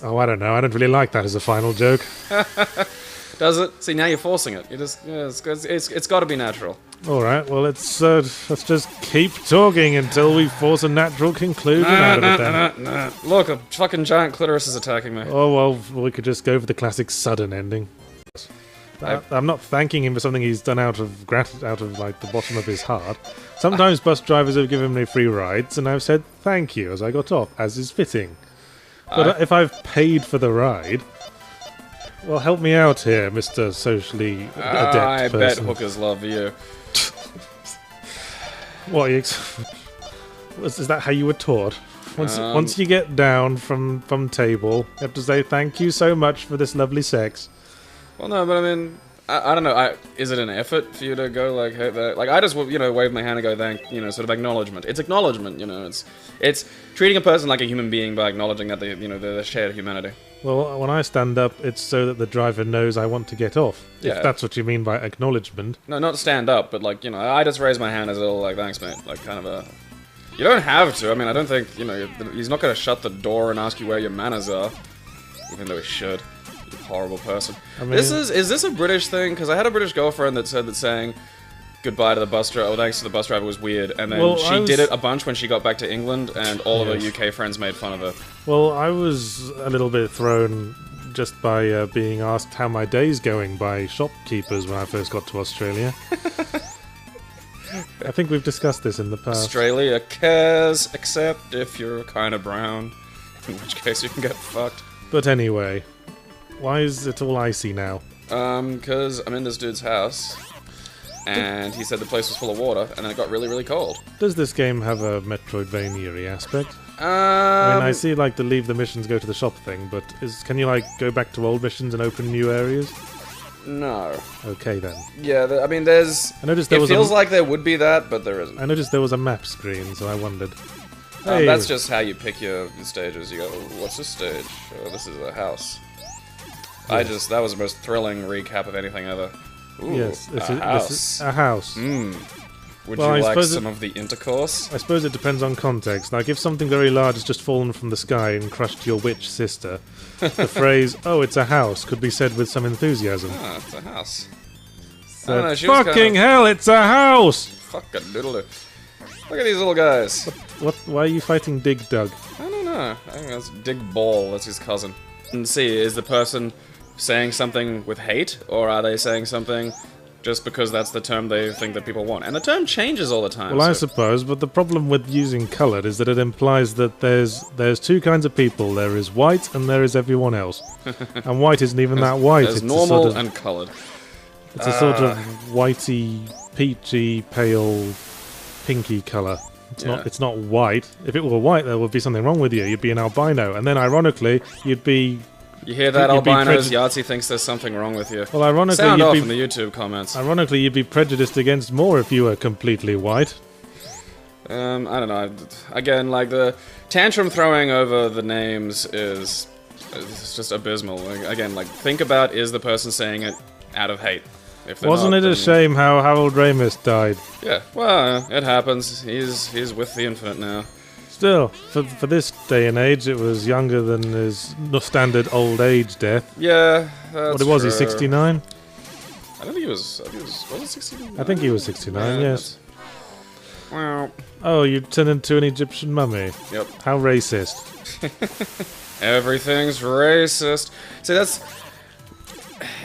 Oh, I don't know. I don't really like that as a final joke. Does it? See, now you're forcing it. It's got to be natural. All right. Well, let's just keep talking until we force a natural conclusion out of it. Then. Look, a fucking giant clitoris is attacking me. Oh well, we could just go for the classic sudden ending. I'm not thanking him for something he's done out of like the bottom of his heart. Sometimes bus drivers have given me free rides, and I've said thank you as I got off, as is fitting. But if I've paid for the ride. Well, help me out here, Mr. Socially Adept I person. bet hookers love you. What? Is that how you were taught? Once you get down from table, you have to say thank you so much for this lovely sex. Well, no, but I mean, I don't know. Is it an effort for you to go like, hey, like I just wave my hand and go thank, sort of acknowledgement. It's acknowledgement, It's treating a person like a human being by acknowledging that they share humanity. Well, when I stand up, it's so that the driver knows I want to get off. Yeah. If that's what you mean by acknowledgement. No, not stand up, but like, I just raise my hand as a little, like, thanks, mate. Like, kind of a... You don't have to. I mean, I don't think, he's not going to shut the door and ask you where your manners are. Even though he should. You horrible person. I mean, is this a British thing? Because I had a British girlfriend that said that saying goodbye to the bus driver, thanks to the bus driver was weird, and then she did it a bunch when she got back to England, and all of her UK friends made fun of her. Well, I was a little bit thrown just by being asked how my day's going by shopkeepers when I first got to Australia. I think we've discussed this in the past. Australia cares, except if you're kind of brown, in which case you can get fucked. But anyway, why is it all icy now? Because I'm in this dude's house, and he said the place was full of water, and then it got really, really cold. Does this game have a Metroidvania-y aspect? I mean, I see, like, the leave the missions, go to the shop thing, but can you, like, go back to old missions and open new areas? No. Okay, then. Yeah, I mean, there's... I noticed there it feels like there would be that, but there isn't. I noticed there was a map screen, so I wondered. Hey. That's just how you pick your stages. You go, what's this stage? Oh, this is a house. Yeah. That was the most thrilling recap of anything ever. Ooh, yes, this is a house. Would you like some of the intercourse? I suppose it depends on context. Like, if something very large has just fallen from the sky and crushed your witch sister, the phrase, oh, it's a house, could be said with some enthusiasm. Ah, it's a house. So, fucking hell, it's a house! Fucking doodle-doo. Look at these little guys. What? Why are you fighting Dig Dug? I don't know. I think that's Dig Ball. That's his cousin. And see, is the person saying something with hate, or are they saying something just because that's the term they think that people want? And the term changes all the time. Well, I suppose, but the problem with using coloured is that it implies that there's two kinds of people. There is white and there is everyone else. And white isn't even that white. There's it's normal a sort of, and coloured. It's a sort of whitey, peachy, pale, pinky colour. It's not white. If it were white, there would be something wrong with you. You'd be an albino, and then ironically, you'd be. You hear that, albinos? Yahtzee thinks there's something wrong with you. Well, ironically, sound off in the YouTube comments. Ironically, you'd be prejudiced against more if you were completely white. I don't know. Again, like the tantrum throwing over the names is just abysmal. Again, like think about, is the person saying it out of hate? If Wasn't it a shame how Harold Ramis died? Yeah, well, it happens. He's with the infinite now. Still, for this day and age, it was younger than his standard old age death. Yeah, that's What was true. he, 69? I don't think he was. Was it 69? I think he was 69. Yes. Well. Oh, you turned into an Egyptian mummy. Yep. How racist. Everything's racist. See, that's.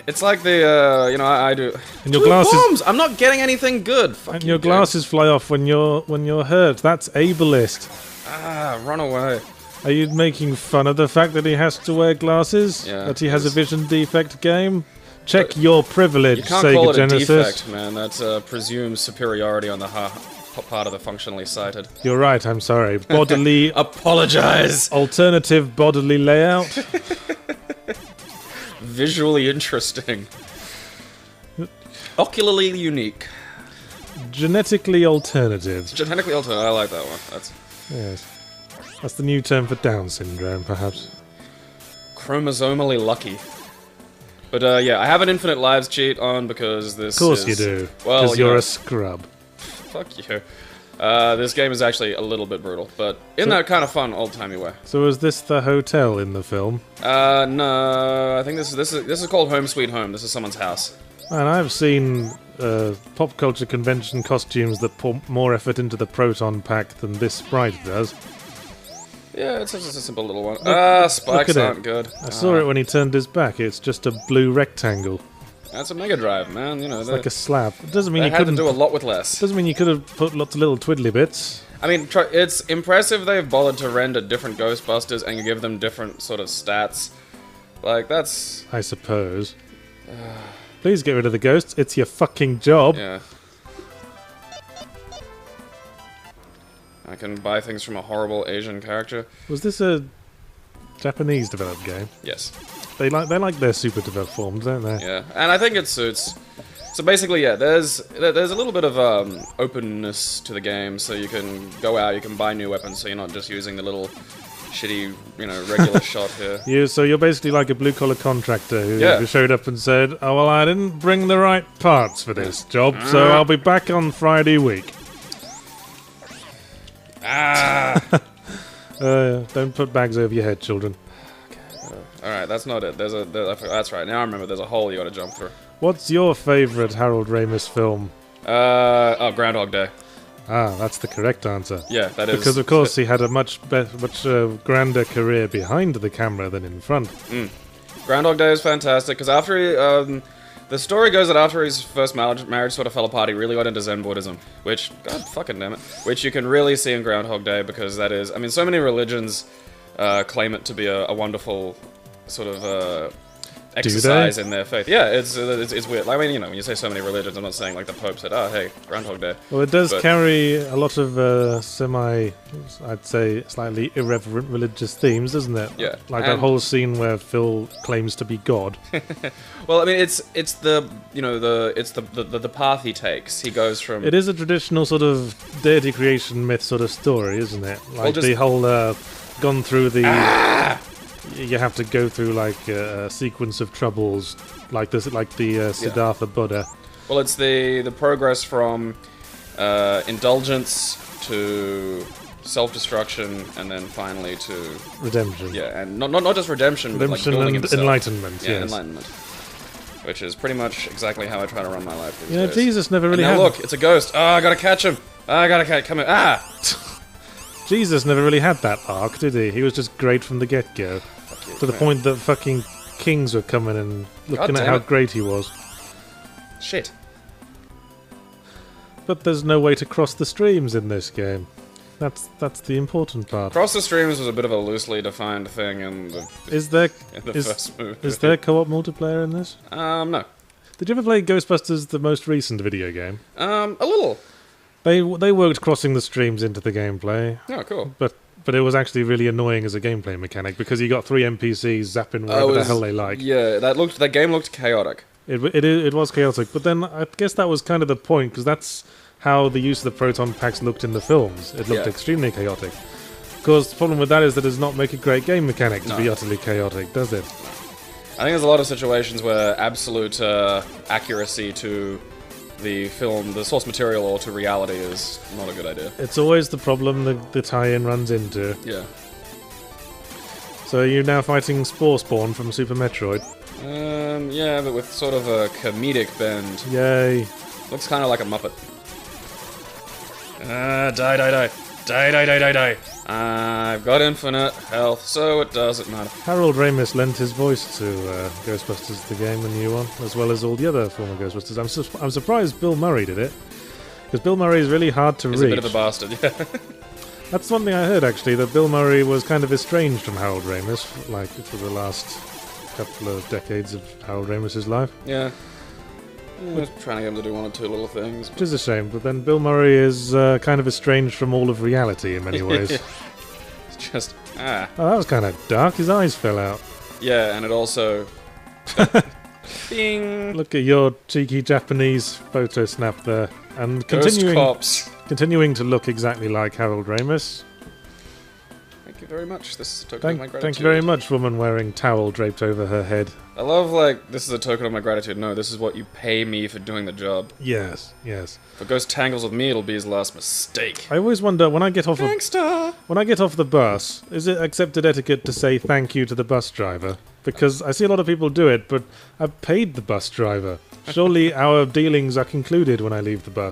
It's like the, you know, I do. And your glasses. Bombs! I'm not getting anything good. Fuck And you, your glasses fly off when you're hurt. That's ableist. Ah, run away. Are you making fun of the fact that he has to wear glasses? Yeah, that he has a vision defect game? Check your privilege, You can't SEGA call it Genesis. a defect, man. That presumes superiority on the part of the functionally sighted. You're right, I'm sorry. Bodily... Apologize! Alternative bodily layout? Visually interesting. Ocularly unique. Genetically alternative. Genetically altered. I like that one. Yes. That's the new term for Down syndrome, perhaps. Chromosomally lucky. But yeah, I have an infinite lives cheat on because this. Of course is, you do. Well, because you're a scrub. Fuck you. This game is actually a little bit brutal, but in that kind of fun, old-timey way. So is this the hotel in the film? No. I think this is called Home Sweet Home. This is someone's house. And I've seen pop culture convention costumes that put more effort into the proton pack than this sprite does. Yeah, it's just a simple little one. Spikes aren't good. I saw it when he turned his back. It's just a blue rectangle. That's a Mega Drive, man. You know, It's like a slab. It doesn't mean they you had to couldn't do a lot with less. Doesn't mean you could have put lots of little twiddly bits. I mean, it's impressive they've bothered to render different Ghostbusters and give them different sort of stats. Like, that's... I suppose. Please get rid of the ghosts. It's your fucking job. Yeah. I can buy things from a horrible Asian character. Was this a Japanese developed game? Yes. They like their super-deformed, don't they? Yeah, and I think it suits. So basically, yeah, there's a little bit of openness to the game, so you can go out, you can buy new weapons, so you're not just using the little shitty, you know, regular shot here. So you're basically like a blue-collar contractor who showed up and said, "Oh well, I didn't bring the right parts for this job, so I'll be back on Friday week." Don't put bags over your head, children. Alright, that's not it. That's right. Now I remember. There's a hole you got to jump through. What's your favourite Harold Ramis film? Groundhog Day. Ah, that's the correct answer. Yeah, that is. Because of course he had a much grander career behind the camera than in front. Groundhog Day is fantastic because after he, the story goes that after his first marriage sort of fell apart, he really got into Zen Buddhism, which, God fucking damn it, which you can really see in Groundhog Day because that is, I mean, so many religions claim it to be a wonderful sort of exercise in their faith. Yeah, it's weird. I mean, you know, when you say so many religions, I'm not saying like the Pope said, "Oh, hey, Groundhog Day." Well, it does carry a lot of I'd say, slightly irreverent religious themes, doesn't it? Yeah, like that whole scene where Phil claims to be God. Well, I mean, it's the path he takes. He goes from. It is a traditional sort of deity creation myth sort of story, isn't it? Like the whole gone through the. You have to go through like a sequence of troubles, like this, like the Siddhartha Buddha. Well, it's the progress from indulgence to self-destruction, and then finally to redemption. Yeah, and not just redemption, but like building and himself. Enlightenment. Yeah, yes. enlightenment. Which is pretty much exactly how I try to run my life these days. Jesus never really had... Now look, it's a ghost. Oh, I gotta catch him. I gotta come in. Ah! Jesus never really had that arc, did he? He was just great from the get-go. To the point that fucking kings were coming and looking at how great he was. Shit. But there's no way to cross the streams in this game. That's the important part. Cross the streams was a bit of a loosely defined thing in the first movie. Is there co-op multiplayer in this? No. Did you ever play Ghostbusters, the most recent video game? A little. They worked crossing the streams into the gameplay. Oh, cool. But it was actually really annoying as a gameplay mechanic because you got 3 NPCs zapping wherever the hell they like. Yeah, that game looked chaotic. It was chaotic, but then I guess that was kind of the point because that's how the use of the proton packs looked in the films. It looked extremely chaotic. Of course, the problem with that is that it does not make a great game mechanic to be utterly chaotic, does it? I think there's a lot of situations where absolute accuracy to the film, the source material, or to reality is not a good idea. It's always the problem the tie-in runs into. Yeah. So are you now fighting Spore Spawn from Super Metroid? Yeah, but with sort of a comedic bend. Yay. Looks kind of like a Muppet. Die. I've got infinite health, so it doesn't matter. Harold Ramis lent his voice to Ghostbusters, the game, the new one, as well as all the other former Ghostbusters. I'm surprised Bill Murray did it, because Bill Murray is really hard to reach. He's a bit of a bastard, yeah. That's one thing I heard, actually, that Bill Murray was kind of estranged from Harold Ramis, like, for the last couple of decades of Harold Ramis's life. Yeah. I was trying to get him to do one or two little things. Which is a shame, but then Bill Murray is kind of estranged from all of reality in many ways. It's just, Oh, that was kind of dark. His eyes fell out. Yeah, and it also... Bing! Look at your cheeky Japanese photo snap there. And continuing to look exactly like Harold Ramis. Thank you very much. This is a token of my gratitude. Thank you very much, woman wearing towel draped over her head. I love, like, this is a token of my gratitude. No, this is what you pay me for doing the job. Yes. If a ghost tangles with me, it'll be his last mistake. I always wonder, when I get off the bus, is it accepted etiquette to say thank you to the bus driver? Because I see a lot of people do it, but I've paid the bus driver. Surely our dealings are concluded when I leave the bus.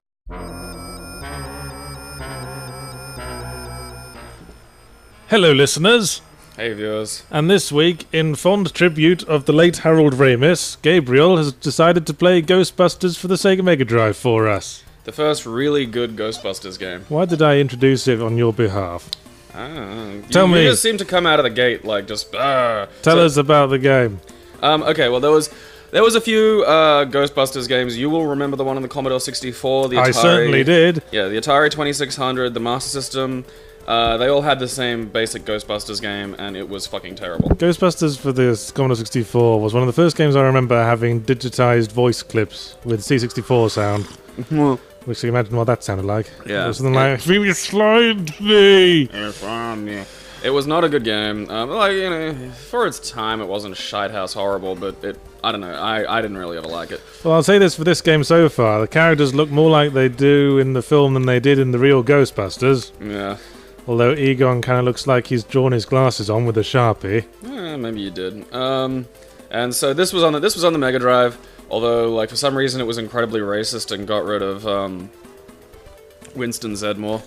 Hello, listeners. Hey, viewers. And this week, in fond tribute of the late Harold Ramis, Gabriel has decided to play Ghostbusters for the Sega Mega Drive for us. The first really good Ghostbusters game. Why did I introduce it on your behalf? Tell me. You just seem to come out of the gate like just... Tell us about the game. Okay, well, there was a few Ghostbusters games. You will remember the one on the Commodore 64, the Atari... I certainly did. Yeah, the Atari 2600, the Master System... they all had the same basic Ghostbusters game, and it was fucking terrible. Ghostbusters for the Commodore 64 was one of the first games I remember having digitized voice clips with C64 sound. Which you can imagine what that sounded like. Yeah. It was something like, "You slide me!" It was not a good game. Like, you know, for its time, it wasn't shitehouse horrible, but I don't know, I didn't really ever like it. Well, I'll say this for this game so far. The characters look more like they do in the film than they did in the real Ghostbusters. Yeah. Although Egon kind of looks like he's drawn his glasses on with a Sharpie. Maybe you did. And so this was on the Mega Drive. Although, like, for some reason, it was incredibly racist and got rid of Winston Zedmore.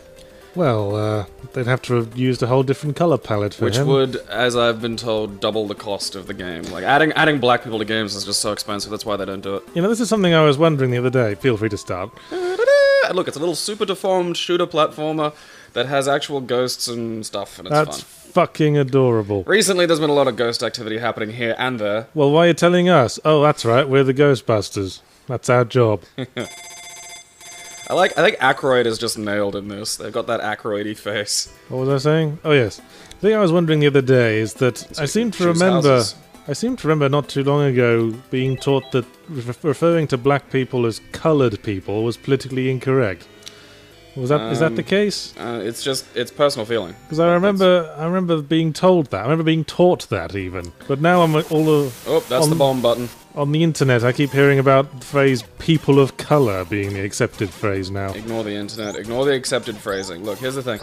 Well, they'd have to have used a whole different color palette for him. Which would, as I've been told, double the cost of the game. Like, adding black people to games is just so expensive. That's why they don't do it. You know, this is something I was wondering the other day. Feel free to start. Look, it's a little super-deformed shooter platformer that has actual ghosts and stuff, and it's That's fucking adorable. Recently, there's been a lot of ghost activity happening here and there. Well, why are you telling us? Oh, that's right, we're the Ghostbusters. That's our job. I think Aykroyd is just nailed in this. They've got that Aykroyd-y face. What was I saying? Oh, yes. The thing I was wondering the other day is that I seem to remember not too long ago being taught that referring to black people as coloured people was politically incorrect. Is that the case? It's personal feeling. Because I remember being told that. I remember being taught that even. But now I'm that's the bomb button. On the internet, I keep hearing about the phrase "people of colour" being the accepted phrase now. Ignore the internet. Ignore the accepted phrasing. Look, here's the thing.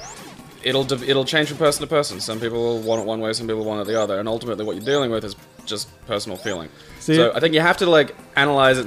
It'll change from person to person. Some people will want it one way, some people want it the other, and ultimately what you're dealing with is just personal feeling. So I think you have to, like, analyze it